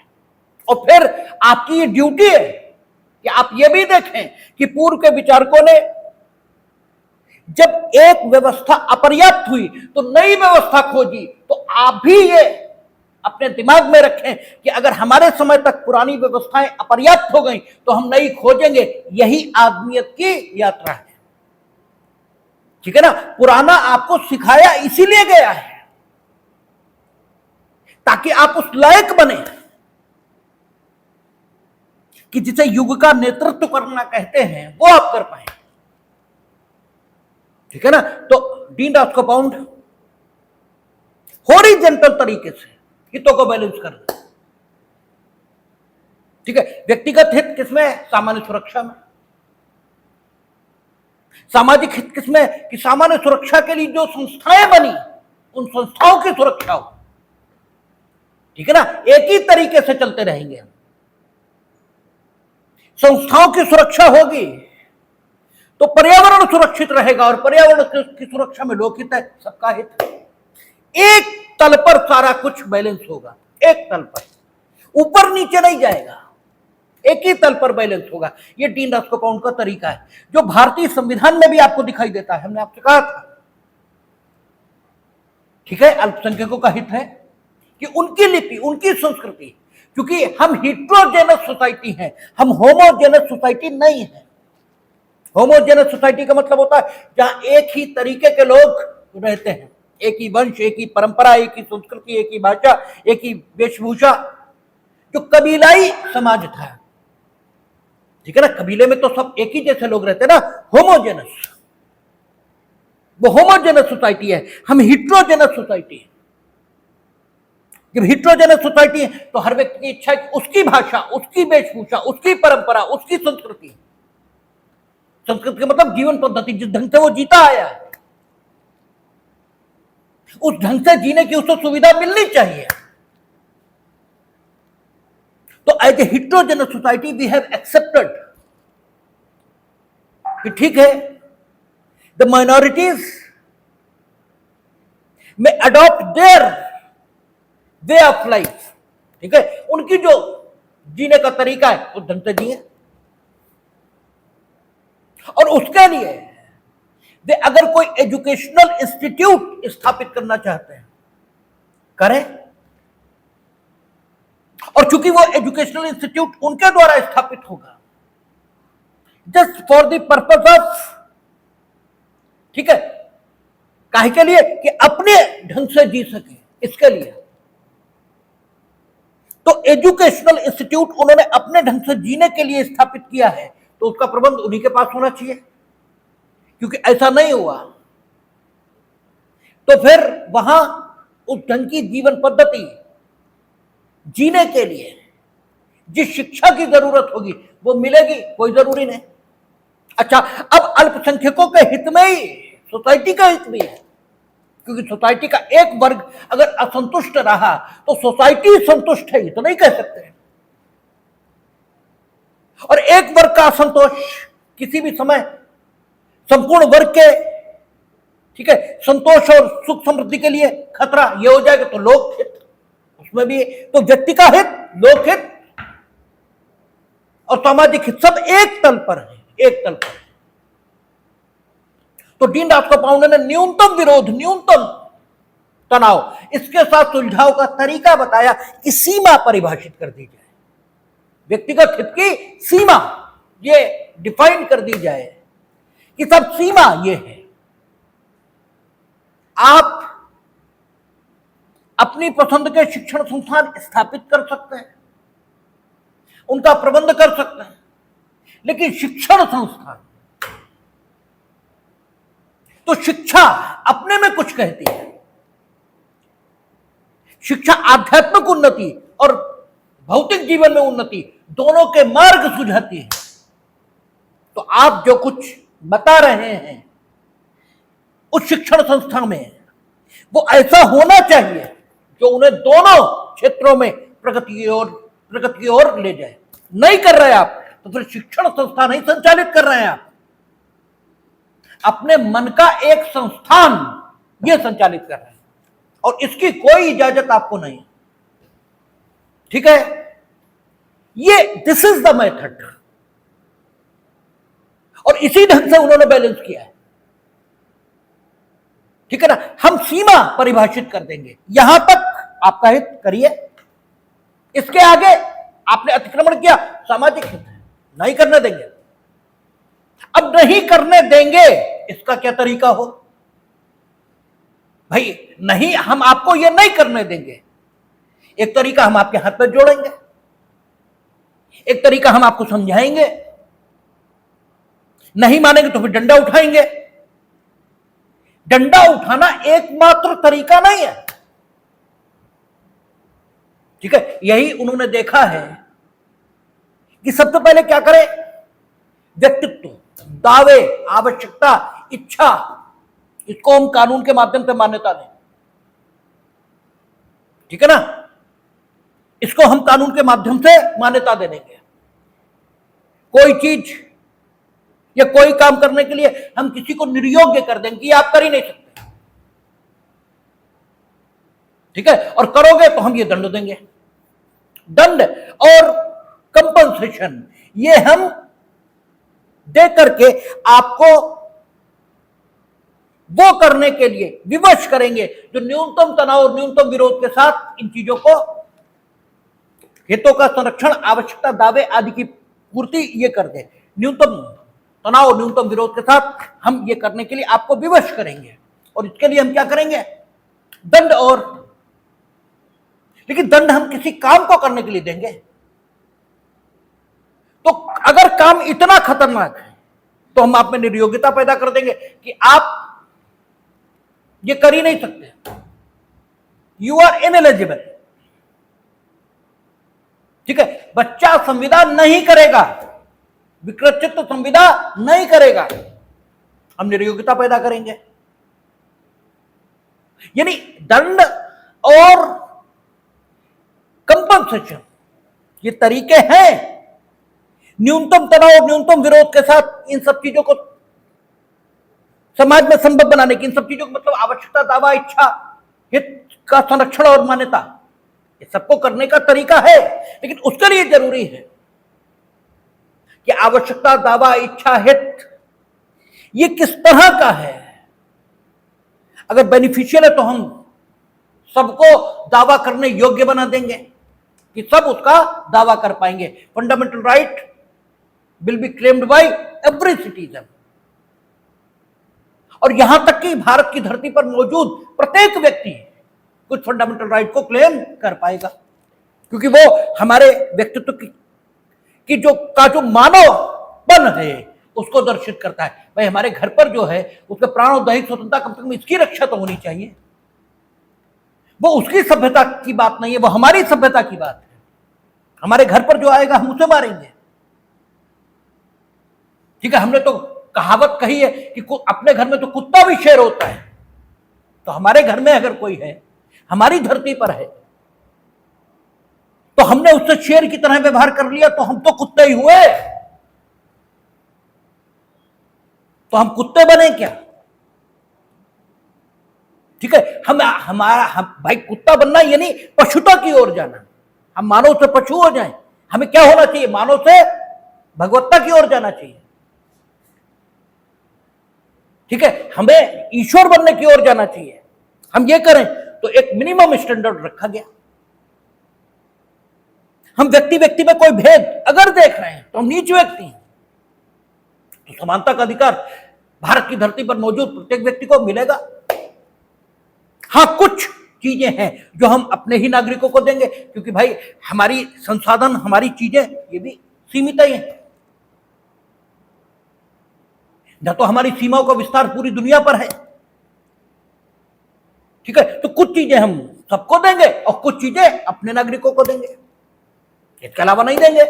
और फिर आपकी ये ड्यूटी है कि आप ये भी देखें कि पूर्व के विचारकों ने जब एक व्यवस्था अपर्याप्त हुई तो नई व्यवस्था खोजी। तो आप भी ये अपने दिमाग में रखें कि अगर हमारे समय तक पुरानी व्यवस्थाएं अपर्याप्त हो गई तो हम नई खोजेंगे। यही आदमियत की यात्रा है। ठीक है ना। पुराना आपको सिखाया इसीलिए गया है ताकि आप उस लायक बने कि जिसे युग का नेतृत्व करना कहते हैं वो आप कर पाए, ठीक है ना। तो डीन रास्कोपाउंड हॉरिजॉन्टल तरीके से हितों को बैलेंस कर दे, ठीक है। व्यक्तिगत हित किसमें? सामान्य सुरक्षा में। सामाजिक हित किसमें? कि सामान्य सुरक्षा के लिए जो संस्थाएं बनी उन संस्थाओं की सुरक्षा हो, ठीक है ना। एक ही तरीके से चलते रहेंगे हम। संस्थाओं की सुरक्षा होगी तो पर्यावरण सुरक्षित रहेगा, और पर्यावरण की सुरक्षा में लोकहित है, सबका हित। एक तल पर सारा कुछ बैलेंस होगा, एक तल पर, ऊपर नीचे नहीं जाएगा, एक ही तल पर बैलेंस होगा। यह डीन रास्कोपाउंड का तरीका है जो भारतीय संविधान में भी आपको दिखाई देता है। हमने आपसे कहा था, ठीक है। अल्पसंख्यकों का हित है कि उनकी लिपि, उनकी संस्कृति, क्योंकि हम हिट्रोजेनस सोसाइटी हैं, हम होमोजेनस सोसाइटी नहीं है। होमोजेनस सोसाइटी का मतलब होता है जहां एक ही तरीके के लोग रहते हैं, एक ही वंश, एक ही परंपरा, एक ही संस्कृति, एक ही भाषा, एक ही वेशभूषा। जो कबीलाई समाज था, ठीक है ना, कबीले में तो सब एक ही जैसे लोग रहते हैं ना, होमोजेनस। वो होमोजेनस सोसाइटी है, हम हिट्रोजेनस सोसाइटी है। जब हिट्रोजेनस सोसाइटी है तो हर व्यक्ति की इच्छा है कि उसकी भाषा, उसकी वेशभूषा, उसकी परंपरा, उसकी संस्कृति, संस्कृति का मतलब जीवन पद्धति, जिस ढंग से वो जीता आया है उस ढंग से जीने की उसको सुविधा मिलनी चाहिए। तो as a heterogeneous society we have accepted कि ठीक है, द माइनॉरिटीज में adopt their way of life, ठीक है, उनकी जो जीने का तरीका है उस ढंग से जिए। और उसके लिए वे अगर कोई एजुकेशनल इंस्टीट्यूट स्थापित करना चाहते हैं, करें। और चूंकि वो एजुकेशनल इंस्टीट्यूट उनके द्वारा स्थापित होगा just for the purpose of, ठीक है, काहे के लिए? कि अपने ढंग से जी सके, इसके लिए। तो एजुकेशनल इंस्टीट्यूट उन्होंने अपने ढंग से जीने के लिए स्थापित किया है, तो उसका प्रबंध उन्हीं के पास होना चाहिए। क्योंकि ऐसा नहीं हुआ तो फिर वहां उस ढंग की जीवन पद्धति जीने के लिए जिस शिक्षा की जरूरत होगी वो मिलेगी? कोई जरूरी नहीं। अच्छा, अब अल्पसंख्यकों के हित में ही सोसाइटी का हित भी है, क्योंकि सोसाइटी का एक वर्ग अगर असंतुष्ट रहा तो सोसाइटी संतुष्ट है, तो नहीं कह सकते। और एक वर्ग का असंतोष किसी भी समय संपूर्ण वर्ग के, ठीक है, संतोष और सुख समृद्धि के लिए खतरा ये हो जाएगा। तो लोकहित उसमें भी, तो व्यक्ति का हित, लोकहित और सामाजिक हित सब एक तल पर है, एक तल पर। तो डीन रास्कोपाउंड ने न्यूनतम विरोध, न्यूनतम तनाव, इसके साथ सुलझाव का तरीका बताया कि सीमा परिभाषित कर दी जाए, व्यक्तिगत हित की सीमा ये डिफाइन कर दी जाए कि सब सीमा ये है। आप अपनी पसंद के शिक्षण संस्थान स्थापित कर सकते हैं, उनका प्रबंध कर सकते हैं, लेकिन शिक्षण संस्थान तो शिक्षा अपने में कुछ कहती है। शिक्षा आध्यात्मिक उन्नति और भौतिक जीवन में उन्नति दोनों के मार्ग सुझाती है। तो आप जो कुछ बता रहे हैं उस शिक्षण संस्था में वो ऐसा होना चाहिए जो उन्हें दोनों क्षेत्रों में प्रगति की ओर ले जाए। नहीं कर रहे आप तो फिर शिक्षण संस्था नहीं संचालित कर रहे हैं, आप अपने मन का एक संस्थान ये संचालित कर रहे हैं और इसकी कोई इजाजत आपको नहीं, ठीक है। ये दिस इज द मेथड और इसी ढंग से उन्होंने बैलेंस किया है, ठीक है ना। हम सीमा परिभाषित कर देंगे, यहां तक आपका हित करिए, इसके आगे आपने अतिक्रमण किया, सामाजिक हित है, नहीं करने देंगे। अब नहीं करने देंगे इसका क्या तरीका हो। भाई नहीं, हम आपको ये नहीं करने देंगे। एक तरीका हम आपके हाथ पर जोड़ेंगे, एक तरीका हम आपको समझाएंगे, नहीं मानेंगे तो फिर डंडा उठाएंगे। डंडा उठाना एकमात्र तरीका नहीं है, ठीक है। यही उन्होंने देखा है कि सबसे पहले क्या करें, व्यक्तित्व, दावे, आवश्यकता, इच्छा, इसको हम कानून के माध्यम से मान्यता दें, ठीक है ना। इसको हम कानून के माध्यम से मान्यता दे देंगे। कोई चीज या कोई काम करने के लिए हम किसी को निर्योग्य कर देंगे कि आप कर ही नहीं सकते, ठीक है। और करोगे तो हम ये दंड देंगे। दंड और कंपनसेशन ये हम दे करके आपको वो करने के लिए विवश करेंगे जो न्यूनतम तनाव और न्यूनतम विरोध के साथ इन चीजों को, हितों का संरक्षण, आवश्यकता, दावे आदि की पूर्ति ये कर दे। न्यूनतम तनाव और न्यूनतम विरोध के साथ हम ये करने के लिए आपको विवश करेंगे। और इसके लिए हम क्या करेंगे, दंड। और लेकिन दंड हम किसी काम को करने के लिए देंगे। तो अगर काम इतना खतरनाक है तो हम आप में निर्योग्यता पैदा कर देंगे कि आप ये कर ही नहीं सकते, यू आर इनएलिजिबल, ठीक है। बच्चा संविदा नहीं करेगा, विकृत संविदा नहीं करेगा, हम निर्योग्यता पैदा करेंगे। यानी दंड और कंपनसेशन ये तरीके हैं न्यूनतम तनाव और न्यूनतम विरोध के साथ इन सब चीजों को समाज में संभव बनाने की। इन सब चीजों का मतलब आवश्यकता, दावा, इच्छा, हित का संरक्षण और मान्यता, ये सबको करने का तरीका है। लेकिन उसके लिए जरूरी है कि आवश्यकता, दावा, इच्छा, हित ये किस तरह का है। अगर बेनिफिशियल है तो हम सबको दावा करने योग्य बना देंगे कि सब उसका दावा कर पाएंगे। Fundamental right will be claimed by every citizen. और यहां तक कि भारत की धरती पर मौजूद प्रत्येक व्यक्ति कुछ फंडामेंटल राइट को क्लेम कर पाएगा, क्योंकि वो हमारे व्यक्तित्व की जो मानवपन है उसको दर्शित करता है। भाई हमारे घर पर जो है उसके प्राण और दैहिक स्वतंत्रता, कम से कम इसकी रक्षा तो होनी चाहिए। वो उसकी सभ्यता की बात नहीं है, वो हमारी सभ्यता की बात है। हमारे घर पर जो आएगा हम उसे मारेंगे, ठीक है। हमने तो कहावत कही है कि अपने घर में तो कुत्ता भी शेर होता है। तो हमारे घर में अगर कोई है, हमारी धरती पर है, तो हमने उससे शेर की तरह व्यवहार कर लिया तो हम तो कुत्ते ही हुए। तो हम कुत्ते बने क्या, ठीक है। हम भाई कुत्ता बनना यानी पशुता की ओर जाना। हम मानव से पशु हो जाएं। हमें क्या होना चाहिए, मानव से भगवत्ता की ओर जाना चाहिए, ठीक है। हमें ईश्वर बनने की ओर जाना चाहिए। हम ये करें तो एक मिनिमम स्टैंडर्ड रखा गया। हम व्यक्ति व्यक्ति में कोई भेद अगर देख रहे हैं तो हम नीच व्यक्ति हैं। तो समानता का अधिकार भारत की धरती पर मौजूद प्रत्येक व्यक्ति को मिलेगा। हां, कुछ चीजें हैं जो हम अपने ही नागरिकों को देंगे, क्योंकि भाई हमारी संसाधन, हमारी चीजें ये भी सीमित ही हैं। न तो हमारी सीमाओं का विस्तार पूरी दुनिया पर है, ठीक है। तो कुछ चीजें हम सबको देंगे और कुछ चीजें अपने नागरिकों को देंगे, इसके अलावा नहीं देंगे,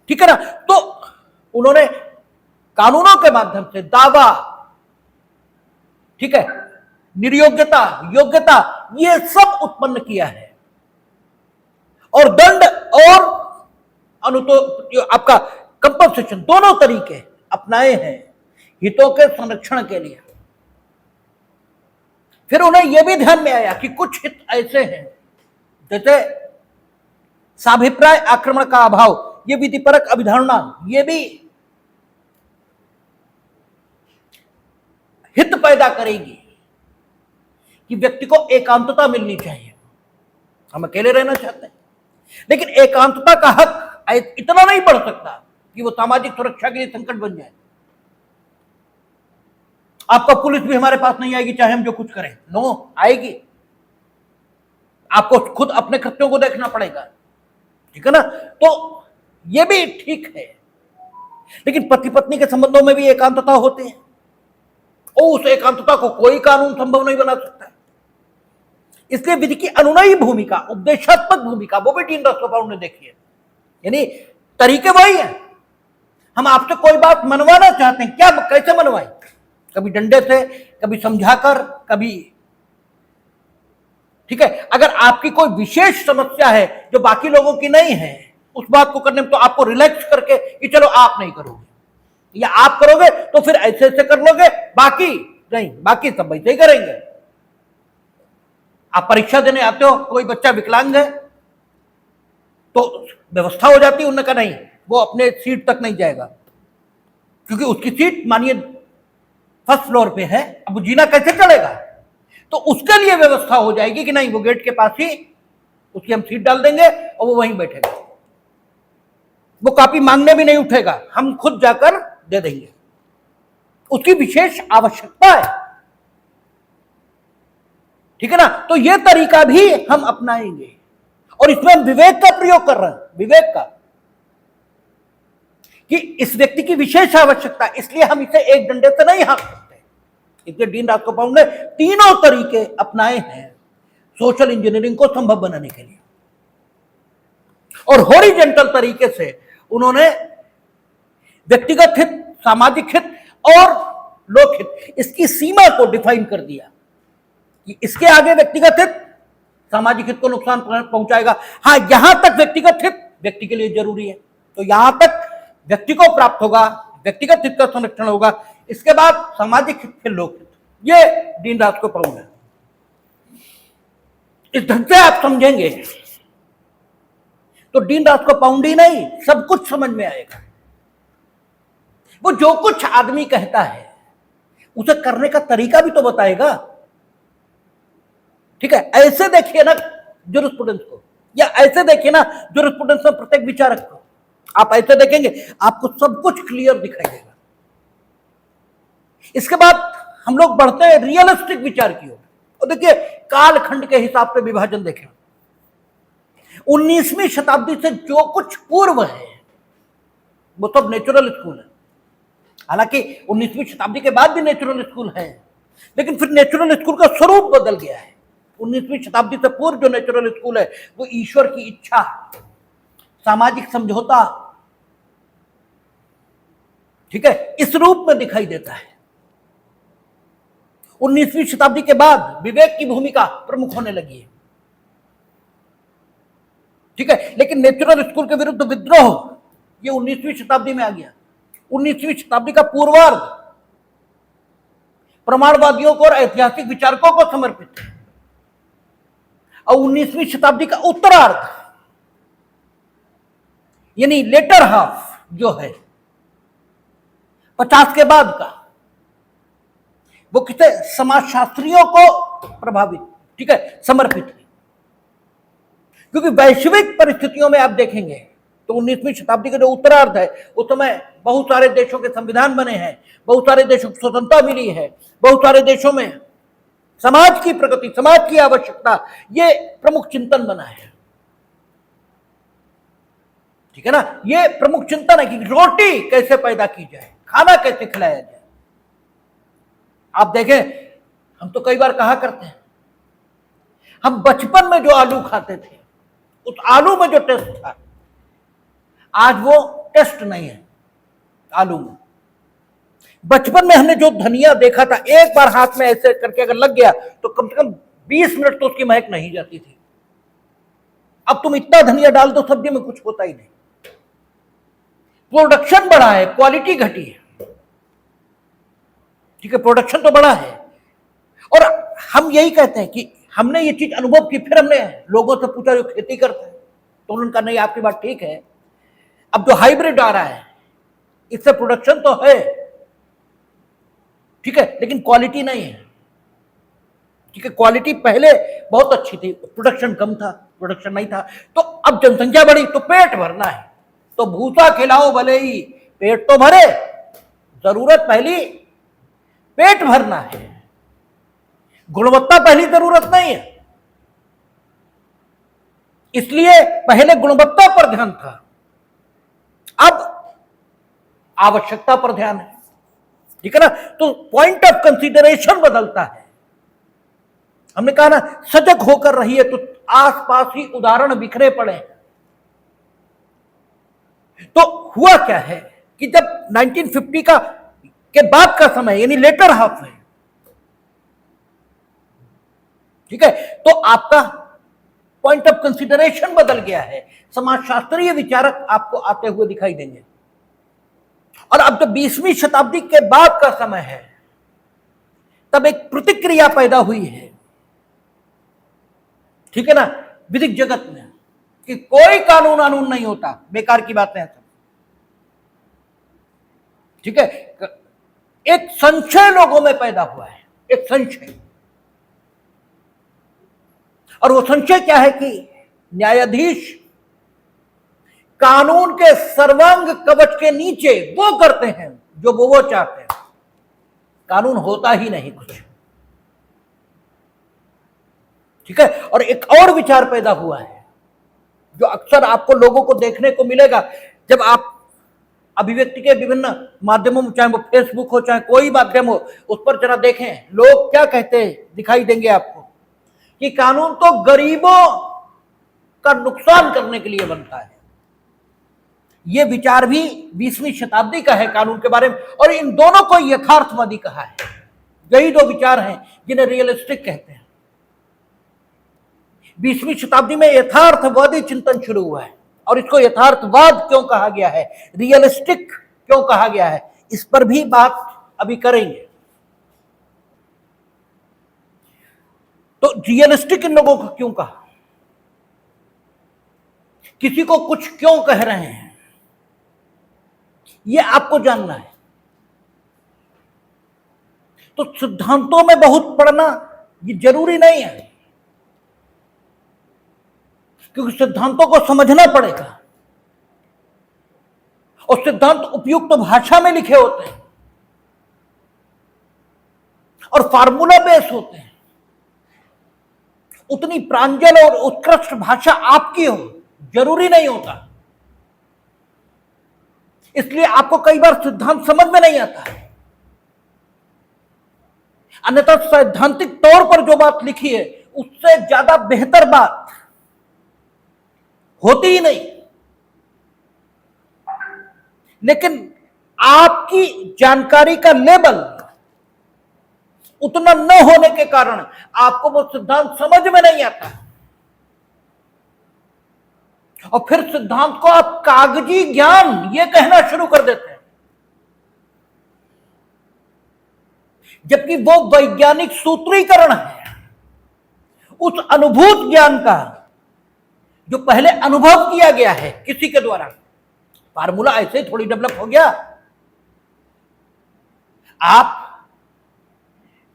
ठीक है ना। तो उन्होंने कानूनों के माध्यम से दावा, ठीक है, निर्योग्यता, योग्यता, ये सब उत्पन्न किया है। और दंड और आपका कंपनसेशन दोनों तरीके अपनाए हैं हितों के संरक्षण के लिए। फिर उन्हें यह भी ध्यान में आया कि कुछ हित ऐसे हैं, जैसे साभिप्राय आक्रमण का अभाव, ये विधिपरक अभिधारणा, ये भी हित पैदा करेगी कि व्यक्ति को एकांतता मिलनी चाहिए। हम अकेले रहना चाहते हैं, लेकिन एकांतता का हक इतना नहीं बढ़ सकता कि वो सामाजिक सुरक्षा के लिए संकट बन जाए। आपका पुलिस भी हमारे पास नहीं आएगी चाहे हम जो कुछ करें। नो, आएगी। आपको खुद अपने कृत्यों को देखना पड़ेगा, ठीक है ना। तो ये भी ठीक है, लेकिन पति पत्नी के संबंधों में भी एकांतता होती है और उस एकांतता को कोई कानून संभव नहीं बना सकता है। इसलिए विधि की अनुनयी भूमिका, उपदेशात्मक भूमिका, वो भी डीन राष्ट्रपाल ने देखी है। यानी तरीके वही है। हम आपसे कोई बात मनवाना चाहते हैं, क्या कैसे मनवाएं? कभी डंडे से, कभी समझाकर, कभी, ठीक है। अगर आपकी कोई विशेष समस्या है जो बाकी लोगों की नहीं है, उस बात को करने में तो आपको रिलैक्स करके कि चलो आप नहीं करोगे या आप करोगे तो फिर ऐसे ऐसे कर लोगे, बाकी नहीं, बाकी सब वैसे ही करेंगे। आप परीक्षा देने आते हो, कोई बच्चा विकलांग है तो व्यवस्था हो जाती है, उन्होंने कहा नहीं, वो अपने सीट तक नहीं जाएगा क्योंकि उसकी सीट मानिए फर्स्ट फ्लोर पे है, अब वो जीना कैसे चलेगा? तो उसके लिए व्यवस्था हो जाएगी कि नहीं, वो गेट के पास ही उसकी हम सीट डाल देंगे और वो वहीं बैठेगा, वो कॉपी मांगने भी नहीं उठेगा, हम खुद जाकर दे देंगे। उसकी विशेष आवश्यकता है, ठीक है ना। तो ये तरीका भी हम अपनाएंगे और इसमें हम विवेक का प्रयोग कर रहे हैं, विवेक का, कि इस व्यक्ति की विशेष आवश्यकता, इसलिए हम इसे एक डंडे से नहीं हाँक सकते। इसलिए डीन राष्ट्रपाल ने तीनों तरीके अपनाए हैं सोशल इंजीनियरिंग को संभव बनाने के लिए, और हॉरिजॉन्टल तरीके से उन्होंने व्यक्तिगत हित, सामाजिक हित और लोकहित, इसकी सीमा को डिफाइन कर दिया कि इसके आगे व्यक्तिगत हित सामाजिक हित को नुकसान पहुंचाएगा। हाँ, यहां तक व्यक्तिगत हित व्यक्ति के लिए जरूरी है, तो यहां तक व्यक्ति को प्राप्त होगा, व्यक्तिगत हित का संरक्षण होगा, इसके बाद सामाजिक हित, फिर लोकहित। ये डीन राष्ट्रपाल है। इस ढंग से आप समझेंगे तो डीन राष्ट्रपाल ही नहीं, सब कुछ समझ में आएगा। वो जो कुछ आदमी कहता है उसे करने का तरीका भी तो बताएगा, ठीक है। ऐसे देखिए ना जूरिस्प्रूडेंस को, या ऐसे देखिए ना जूरिस्प्रूडेंस में प्रत्येक विचारक को, आप ऐसे देखेंगे आपको सब कुछ क्लियर दिखाई देगा। इसके बाद हम लोग बढ़ते हैं रियलिस्टिक विचार की ओर, और देखिए कालखंड के हिसाब से विभाजन देखें। 19वीं शताब्दी से जो कुछ पूर्व है वो सब नेचुरल स्कूल है। हालांकि 19वीं शताब्दी के बाद भी नेचुरल स्कूल है, लेकिन फिर नेचुरल स्कूल का स्वरूप बदल गया है। 19वीं शताब्दी से पूर्व जो नेचुरल स्कूल है वो ईश्वर की इच्छा, सामाजिक समझौता, ठीक है, इस रूप में दिखाई देता है। 19वीं शताब्दी के बाद विवेक की भूमिका प्रमुख होने लगी है, ठीक है। लेकिन नेचुरल स्कूल के विरुद्ध विद्रोह ये 19वीं शताब्दी में आ गया। 19वीं शताब्दी का पूर्वार्ध प्रमाणवादियों को और ऐतिहासिक विचारकों को समर्पित है, और 19वीं शताब्दी का उत्तरार्ध यानी लेटर हाफ जो है 50 के बाद का, वो किसे, समाजशास्त्रियों को प्रभावित, ठीक है, समर्पित है। क्योंकि वैश्विक परिस्थितियों में आप देखेंगे तो 19वीं शताब्दी का जो उत्तरार्ध है उस समय बहुत सारे देशों के संविधान बने हैं, बहुत सारे देशों को स्वतंत्रता मिली है, बहुत सारे देशों में समाज की प्रगति, समाज की आवश्यकता, ये प्रमुख चिंतन बना है, ठीक है ना। ये प्रमुख चिंतन है कि रोटी कैसे पैदा की जाए, खाना कैसे खिलाया जाए। आप देखें, हम तो कई बार कहा करते हैं, हम बचपन में जो आलू खाते थे उस आलू में जो टेस्ट था, आज वो टेस्ट नहीं है आलू में। बचपन में हमने जो धनिया देखा था, एक बार हाथ में ऐसे करके अगर लग गया तो कम से कम 20 मिनट तो उसकी महक नहीं जाती थी। अब तुम इतना धनिया डाल दो सब्जी में कुछ होता ही नहीं। प्रोडक्शन बढ़ा है, क्वालिटी घटी है, ठीक है, प्रोडक्शन तो बढ़ा है। और हम यही कहते हैं कि हमने ये चीज अनुभव की, फिर हमने लोगों से पूछा जो खेती करते हैं तो उन्होंने कहा नहीं आपकी बात ठीक है, अब जो हाइब्रिड आ रहा है इससे प्रोडक्शन तो है, ठीक है, लेकिन क्वालिटी नहीं है, ठीक है। क्वालिटी पहले बहुत अच्छी थी, प्रोडक्शन कम था, प्रोडक्शन नहीं था। तो अब जनसंख्या बढ़ी तो पेट भरना है, तो भूसा खिलाओ भले ही पेट तो भरे, जरूरत पहली पेट भरना है, गुणवत्ता पहली जरूरत नहीं है। इसलिए पहले गुणवत्ता पर ध्यान था, अब आवश्यकता पर ध्यान है, ठीक है ना। तो पॉइंट ऑफ कंसीडरेशन बदलता है। हमने कहा ना सजग होकर रहिए, तो आसपास ही उदाहरण बिखरे पड़े हैं। तो हुआ क्या है कि जब 1950 के बाद का समय यानी लेटर हाफ है, ठीक है, तो आपका पॉइंट ऑफ कंसीडरेशन बदल गया है। समाजशास्त्रीय विचारक आपको आते हुए दिखाई देंगे। और अब जब 20वीं शताब्दी के बाद का समय है, तब एक प्रतिक्रिया पैदा हुई है, ठीक है ना, विधिक जगत में, कि कोई कानून नहीं होता, बेकार की बातें हैं सब, ठीक है। एक संशय लोगों में पैदा हुआ है, एक संशय। और वो संशय क्या है कि न्यायाधीश कानून के सर्वांग कवच के नीचे वो करते हैं जो वो चाहते हैं, कानून होता ही नहीं कुछ, ठीक है। और एक और विचार पैदा हुआ है जो अक्सर आपको लोगों को देखने को मिलेगा जब आप अभिव्यक्ति के विभिन्न माध्यमों में, चाहे वो फेसबुक हो चाहे कोई माध्यम हो, उस पर जरा देखें लोग क्या कहते हैं, दिखाई देंगे आपको कि कानून तो गरीबों का नुकसान करने के लिए बनता है। यह विचार भी 20वीं शताब्दी का है कानून के बारे में, और इन दोनों को यथार्थवादी कहा है। यही दो विचार हैं जिन्हें रियलिस्टिक कहते हैं। 20वीं शताब्दी में यथार्थवादी चिंतन शुरू हुआ है, और इसको यथार्थवाद क्यों कहा गया है, रियलिस्टिक क्यों कहा गया है, इस पर भी बात अभी करेंगे। तो रियलिस्टिक इन लोगों को क्यों कहा, किसी को कुछ क्यों कह रहे हैं, यह आपको जानना है। तो सिद्धांतों में बहुत पढ़ना ये जरूरी नहीं है, क्योंकि सिद्धांतों को समझना पड़ेगा, और सिद्धांत उपयुक्त भाषा में लिखे होते हैं और फार्मूला बेस होते हैं। उतनी प्रांजल और उत्कृष्ट भाषा आपकी हो जरूरी नहीं होता, इसलिए आपको कई बार सिद्धांत समझ में नहीं आता है। अन्यथा सैद्धांतिक तौर पर जो बात लिखी है उससे ज्यादा बेहतर बात होती ही नहीं, लेकिन आपकी जानकारी का लेवल उतना न होने के कारण आपको वो सिद्धांत समझ में नहीं आता, और फिर सिद्धांत को आप कागजी ज्ञान ये कहना शुरू कर देते हैं, जबकि वो वैज्ञानिक सूत्रीकरण है उस अनुभूत ज्ञान का जो पहले अनुभव किया गया है किसी के द्वारा। फार्मूला ऐसे ही थोड़ी डेवलप हो गया। आप,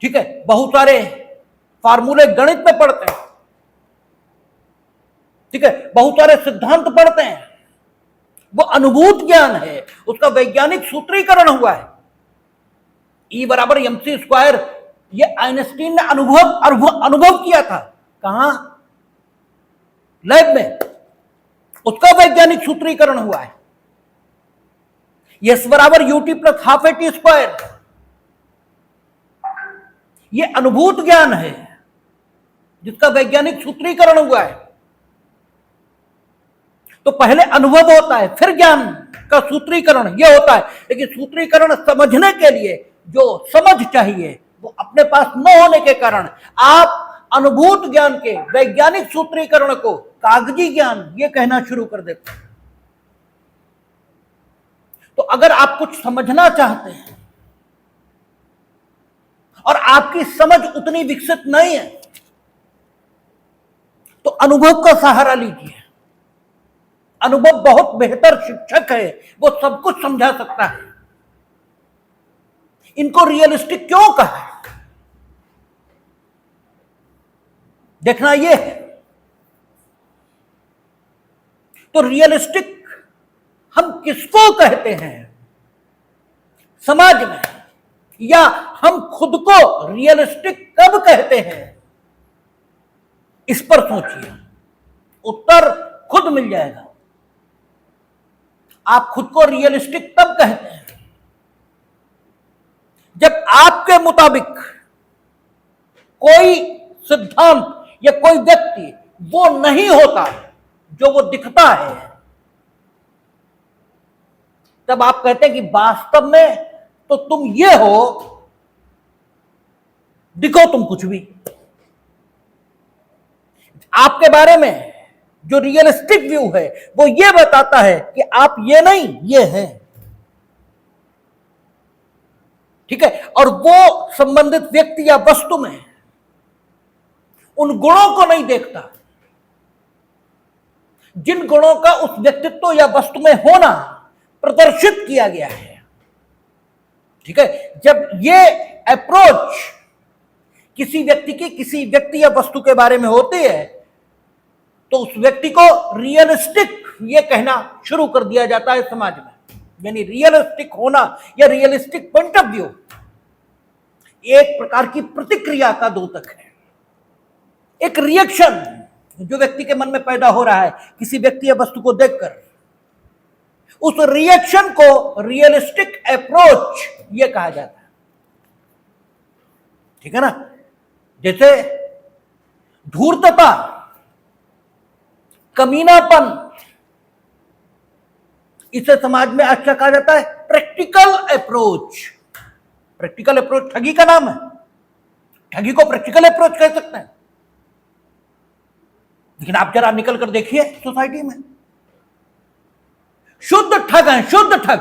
ठीक है, बहुत सारे फार्मूले गणित में पढ़ते हैं, ठीक है, बहुत सारे सिद्धांत पढ़ते हैं, वो अनुभूत ज्ञान है, उसका वैज्ञानिक सूत्रीकरण हुआ है। E बराबर mc स्क्वायर, ये आइंस्टीन ने अनुभव किया था, कहां, लैब में, उसका वैज्ञानिक सूत्रीकरण हुआ है। S बराबर ut plus half at square, ये अनुभूत ज्ञान है जिसका वैज्ञानिक सूत्रीकरण हुआ है। तो पहले अनुभव होता है, फिर ज्ञान का सूत्रीकरण यह होता है, लेकिन सूत्रीकरण समझने के लिए जो समझ चाहिए वो अपने पास न होने के कारण आप अनुभूत ज्ञान के वैज्ञानिक सूत्रीकरण को कागजी ज्ञान ये कहना शुरू कर देते हैं। तो अगर आप कुछ समझना चाहते हैं और आपकी समझ उतनी विकसित नहीं है, तो अनुभव का सहारा लीजिए। अनुभव बहुत बेहतर शिक्षक है, वो सब कुछ समझा सकता है। इनको रियलिस्टिक क्यों कहा, देखना यह है। तो रियलिस्टिक हम किसको कहते हैं समाज में, या हम खुद को रियलिस्टिक कब कहते हैं, इस पर सोचिए, उत्तर खुद मिल जाएगा। आप खुद को रियलिस्टिक तब कहते हैं जब आपके मुताबिक कोई सिद्धांत या कोई व्यक्ति वो नहीं होता जो वो दिखता है। तब आप कहते हैं कि वास्तव में तो तुम ये हो, दिखो तुम कुछ भी। आपके बारे में जो रियलिस्टिक व्यू है वो ये बताता है कि आप ये नहीं, ये हैं। ठीक है, और वो संबंधित व्यक्ति या वस्तु में उन गुणों को नहीं देखता जिन गुणों का उस व्यक्तित्व या वस्तु में होना प्रदर्शित किया गया है। ठीक है, जब ये अप्रोच किसी व्यक्ति की किसी व्यक्ति या वस्तु के बारे में होती है तो उस व्यक्ति को रियलिस्टिक ये कहना शुरू कर दिया जाता है समाज में। यानी रियलिस्टिक होना या रियलिस्टिक पॉइंट ऑफ व्यू एक प्रकार की प्रतिक्रिया का द्योतक है, एक रिएक्शन जो व्यक्ति के मन में पैदा हो रहा है किसी व्यक्ति या वस्तु को देखकर। उस रिएक्शन को रियलिस्टिक अप्रोच ये कहा जाता है। ठीक है ना, जैसे धूर्तता, कमीनापन, इसे समाज में अच्छा कहा जाता है प्रैक्टिकल अप्रोच। प्रैक्टिकल अप्रोच ठगी का नाम है, ठगी को प्रैक्टिकल अप्रोच कह सकते हैं। लेकिन आप जरा निकल कर देखिए सोसाइटी में, शुद्ध ठग हैं, शुद्ध ठग,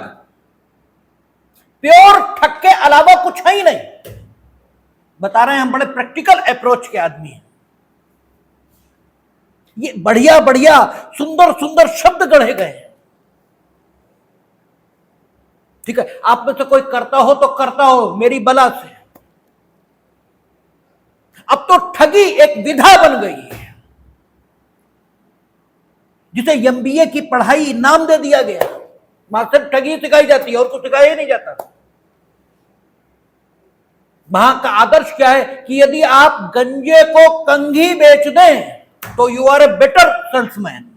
प्योर ठग के अलावा कुछ है ही नहीं। बता रहे हैं हम बड़े प्रैक्टिकल अप्रोच के आदमी हैं। ये बढ़िया बढ़िया सुंदर सुंदर शब्द गढ़े गए। ठीक है, आप में से कोई करता हो तो करता हो मेरी बला से। अब तो ठगी एक विधा बन गई है जिसे एमबीए की पढ़ाई नाम दे दिया गया। वहां सिर्फ ठगी सिखाई जाती है और कुछ सिखाया ही नहीं जाता। वहां का आदर्श क्या है कि यदि आप गंजे को कंघी बेच दें तो you are a better salesman.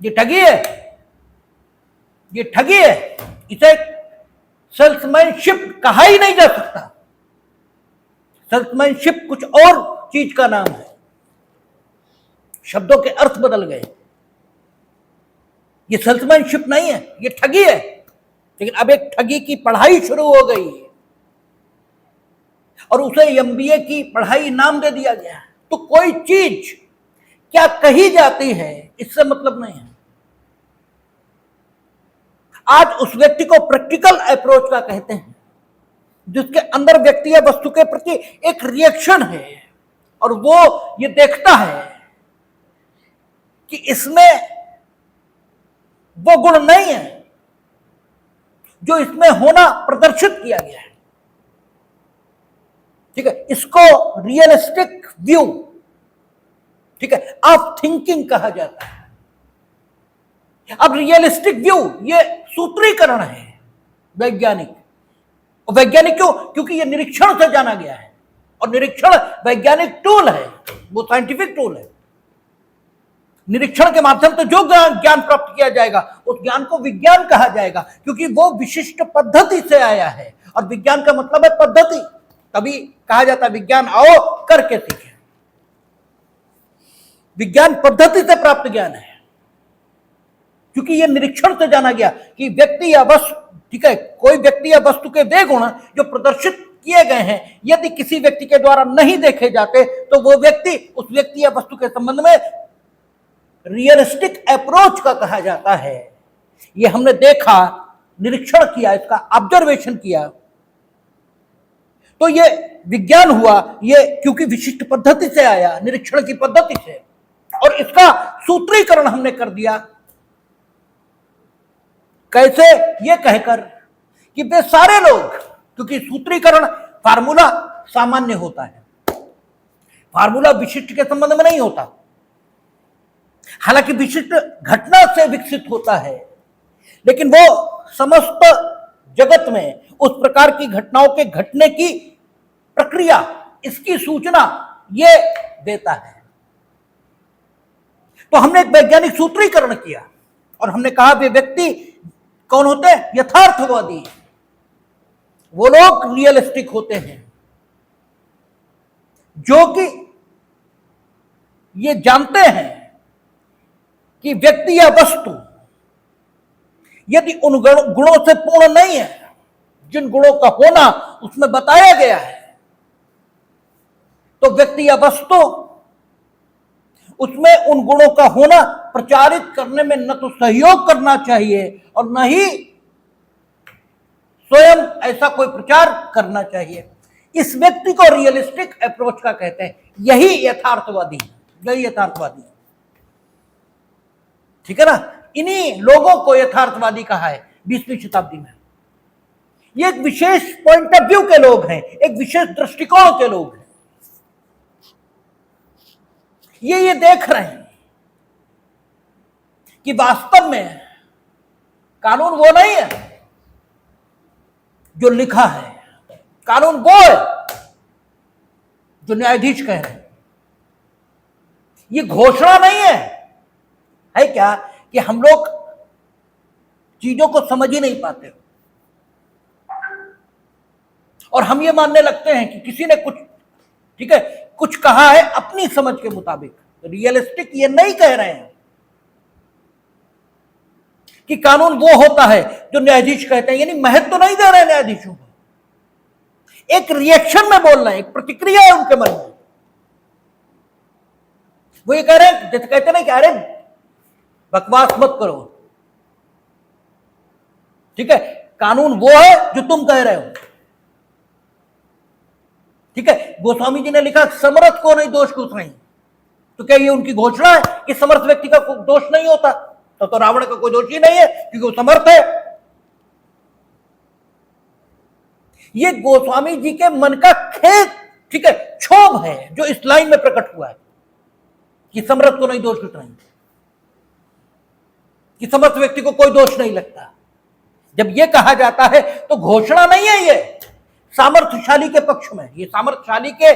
ये ठगी है, ये ठगी है। इसे सेल्समैनशिप कहा ही नहीं जा सकता। सेल्समैनशिप कुछ और चीज का नाम है, शब्दों के अर्थ बदल गए। ये सेल्समैनशिप नहीं है, ये ठगी है। लेकिन अब एक ठगी की पढ़ाई शुरू हो गई और उसे एमबीए की पढ़ाई नाम दे दिया गया। तो कोई चीज क्या कही जाती है इससे मतलब नहीं है। आज उस व्यक्ति को प्रैक्टिकल अप्रोच का कहते हैं जिसके अंदर व्यक्ति या वस्तु के प्रति एक रिएक्शन है और वो ये देखता है कि इसमें वो गुण नहीं है जो इसमें होना प्रदर्शित किया गया है। ठीक है, इसको रियलिस्टिक व्यू, ठीक है, ऑफ थिंकिंग कहा जाता है। अब रियलिस्टिक व्यू ये सूत्रीकरण है वैज्ञानिक। वैज्ञानिक क्यों? क्योंकि ये निरीक्षण से जाना गया है और निरीक्षण वैज्ञानिक टूल है, वो साइंटिफिक टूल है। निरीक्षण के माध्यम से जो ज्ञान प्राप्त किया जाएगा उस ज्ञान को विज्ञान कहा जाएगा, क्योंकि वो विशिष्ट पद्धति से आया है और विज्ञान का मतलब है पद्धति। तभी कहा जाता है विज्ञान आओ करके सीखे। विज्ञान पद्धति से प्राप्त ज्ञान है क्योंकि यह निरीक्षण से जाना गया कि व्यक्ति या वस्तु, ठीक है, कोई व्यक्ति या वस्तु के वे गुण जो प्रदर्शित किए गए हैं यदि किसी व्यक्ति के द्वारा नहीं देखे जाते तो वो व्यक्ति उस व्यक्ति या वस्तु के संबंध में रियलिस्टिक अप्रोच का कहा जाता है। ये हमने देखा, निरीक्षण किया, इसका ऑब्जर्वेशन किया, तो ये विज्ञान हुआ। ये क्योंकि विशिष्ट पद्धति से आया, निरीक्षण की पद्धति से, और इसका सूत्रीकरण हमने कर दिया। कैसे? ये कहकर कि वे सारे लोग, क्योंकि सूत्रीकरण फार्मूला सामान्य होता है, फार्मूला विशिष्ट के संबंध में नहीं होता। हालांकि विशिष्ट घटना से विकसित होता है, लेकिन वो समस्त जगत में उस प्रकार की घटनाओं के घटने की प्रक्रिया, इसकी सूचना ये देता है। तो हमने एक वैज्ञानिक सूत्रीकरण किया और हमने कहा वे व्यक्ति कौन होते हैं? यथार्थवादी। वो लोग रियलिस्टिक होते हैं जो कि ये जानते हैं कि व्यक्ति या वस्तु यदि उन गुणों से पूर्ण नहीं है जिन गुणों का होना उसमें बताया गया है, तो व्यक्ति या वस्तु उसमें उन गुणों का होना प्रचारित करने में न तो सहयोग करना चाहिए और न ही स्वयं ऐसा कोई प्रचार करना चाहिए। इस व्यक्ति को रियलिस्टिक अप्रोच का कहते हैं। यही यथार्थवादी है, यही यथार्थवादी है। ठीक है ना? इन्हीं लोगों को यथार्थवादी कहा है 20वीं शताब्दी में। ये एक विशेष पॉइंट ऑफ व्यू के लोग हैं, एक विशेष दृष्टिकोण के लोग हैं। ये देख रहे हैं कि वास्तव में कानून वो नहीं है जो लिखा है, कानून वो है जो न्यायाधीश कह रहे हैं। ये घोषणा नहीं है क्या कि हम लोग चीजों को समझ ही नहीं पाते और हम ये मानने लगते हैं कि किसी ने कुछ, ठीक है, कुछ कहा है अपनी समझ के मुताबिक। रियलिस्टिक ये नहीं कह रहे हैं कि कानून वो होता है जो न्यायाधीश कहते हैं, यानी महत्व तो नहीं दे रहे हैं न्यायाधीशों को, एक रिएक्शन में बोल रहे हैं, एक प्रतिक्रिया है उनके मन में। वो ये कह रहे हैं, जैसे कहते ना कि अरे बकवास मत करो, ठीक है, कानून वो है जो तुम कह रहे हो। ठीक है, गोस्वामी जी ने लिखा समर्थ को नहीं दोष कुछ नहीं, तो क्या ये उनकी घोषणा है कि समर्थ व्यक्ति का कोई दोष नहीं होता? तो रावण का कोई दोष ही नहीं है क्योंकि वो समर्थ है। ये गोस्वामी जी के मन का खेद, ठीक है, क्षोभ है जो इस लाइन में प्रकट हुआ है कि समर्थ को नहीं दोष कुछ नहीं, कि समर्थ व्यक्ति को कोई दोष नहीं लगता। जब यह कहा जाता है तो घोषणा नहीं है, ये सामर्थ्यशाली के पक्ष में, ये सामर्थ्यशाली के,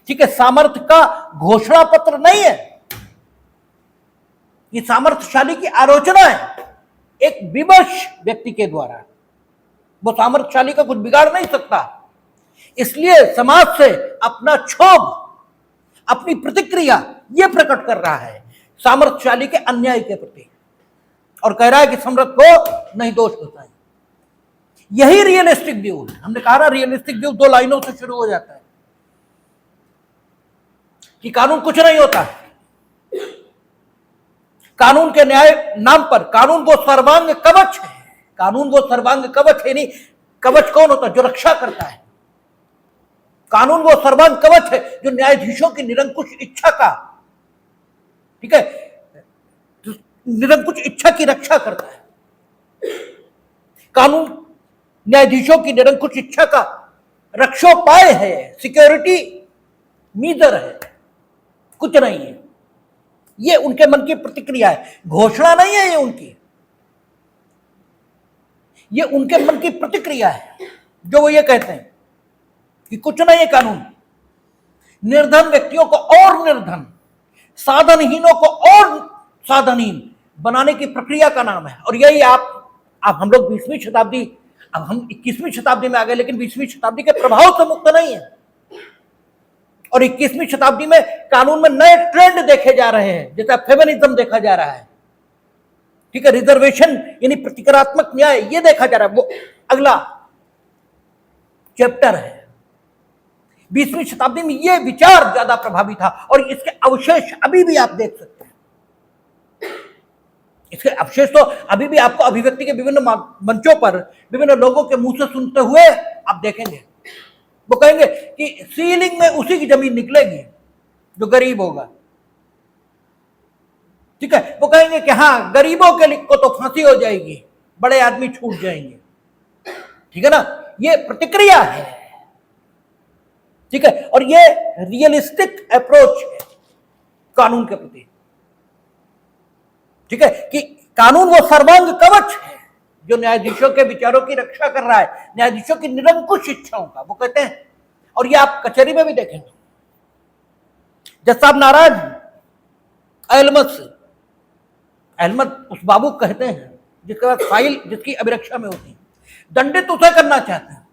ठीक है, सामर्थ्य का घोषणा पत्र नहीं है, ये सामर्थ्यशाली की आलोचना है एक विवश व्यक्ति के द्वारा। वो सामर्थ्यशाली का कुछ बिगाड़ नहीं सकता, इसलिए समाज से अपना क्षोभ, अपनी प्रतिक्रिया यह प्रकट कर रहा है सामर्थ्यशाली के अन्याय के प्रति और कह रहा है कि समर्थ को नहीं दोष होता है। यही रियलिस्टिक व्यू है। हमने कहा ना, रियलिस्टिक व्यू 2 लाइनों से शुरू हो जाता है कि कानून कुछ नहीं होता, कानून के न्याय नाम पर कानून वो सर्वांग कवच है। कानून वो सर्वांग कवच है, नहीं, कवच कौन होता है? जो रक्षा करता है। कानून वो सर्वांग कवच है जो न्यायाधीशों की निरंकुश इच्छा का, ठीक है, निरंकुश इच्छा की रक्षा करता है। कानून न्यायाधीशों की निरंकुश इच्छा का रक्षोपाय है, सिक्योरिटी मीजर है, कुछ नहीं है। ये उनके मन की प्रतिक्रिया है, घोषणा नहीं है ये उनके मन की प्रतिक्रिया है जो वो ये कहते हैं कि कुछ नहीं है कानून। निर्धन व्यक्तियों को और निर्धन, साधनहीनों को और साधनहीन बनाने की प्रक्रिया का नाम है। और यही आप हम लोग 20वीं शताब्दी, अब हम 21वीं शताब्दी में आ गए, लेकिन 20वीं शताब्दी के प्रभाव से मुक्त नहीं है। और 21वीं शताब्दी में कानून में नए ट्रेंड देखे जा रहे हैं, जैसे फेमिनिज्म देखा जा रहा है, ठीक है, रिजर्वेशन यानी प्रतिक्रियात्मक न्याय, ये देखा जा रहा है। वो अगला चैप्टर है। 20वीं शताब्दी में ये विचार ज्यादा प्रभावी था और इसके अवशेष अभी भी आप देख सकते हैं। इसके अवशेष तो अभी भी आपको अभिव्यक्ति के विभिन्न मंचों पर विभिन्न लोगों के मुंह से सुनते हुए आप देखेंगे। वो कहेंगे कि सीलिंग में उसी की जमीन निकलेगी जो गरीब होगा, ठीक है। वो कहेंगे कि हाँ, गरीबों के लिए को तो फांसी हो जाएगी, बड़े आदमी छूट जाएंगे, ठीक है ना। ये प्रतिक्रिया है, ठीक है, और ये रियलिस्टिक अप्रोच है कानून के प्रति, ठीक है, कि कानून वो सर्वांग कवच है जो न्यायाधीशों के विचारों की रक्षा कर रहा है, न्यायाधीशों की निरंकुश इच्छाओं का, वो कहते हैं, और ये आप कचहरी में भी देखेंगे, जज साहब नाराज अहमद से, अहमद उस बाबू कहते हैं जिसके पास फाइल जिसकी अभिरक्षा में होती है, दंडित उसे करना चाहते हैं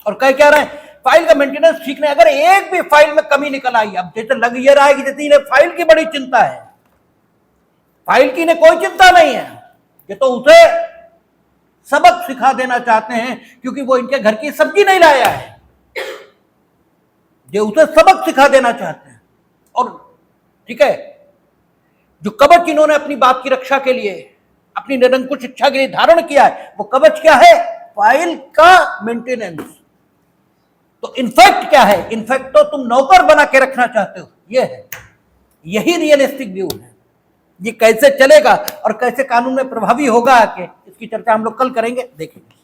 और कह क्या रहे हैं, फाइल का मेंटेनेंस ठीक नहीं, अगर एक भी फाइल में कमी निकल आई, अब जैसे लग ये रहा है कि जैसे इन्हें फाइल की बड़ी चिंता है, फाइल की इन्हें कोई चिंता नहीं है, ये तो उसे सबक सिखा देना चाहते हैं क्योंकि वो इनके घर की सब्जी नहीं लाया है, ये उसे सबक सिखा देना चाहते हैं। और ठीक है, जो कवच इन्होंने अपनी बात की रक्षा के लिए, अपनी निरंकुश इच्छा के लिए धारण किया है, वो कवच क्या है, फाइल का मेंटेनेंस। तो इनफैक्ट क्या है, इनफैक्ट तो तुम नौकर बना के रखना चाहते हो, ये है, यही रियलिस्टिक व्यू है। ये कैसे चलेगा और कैसे कानून में प्रभावी होगा, कि इसकी चर्चा हम लोग कल करेंगे, देखेंगे।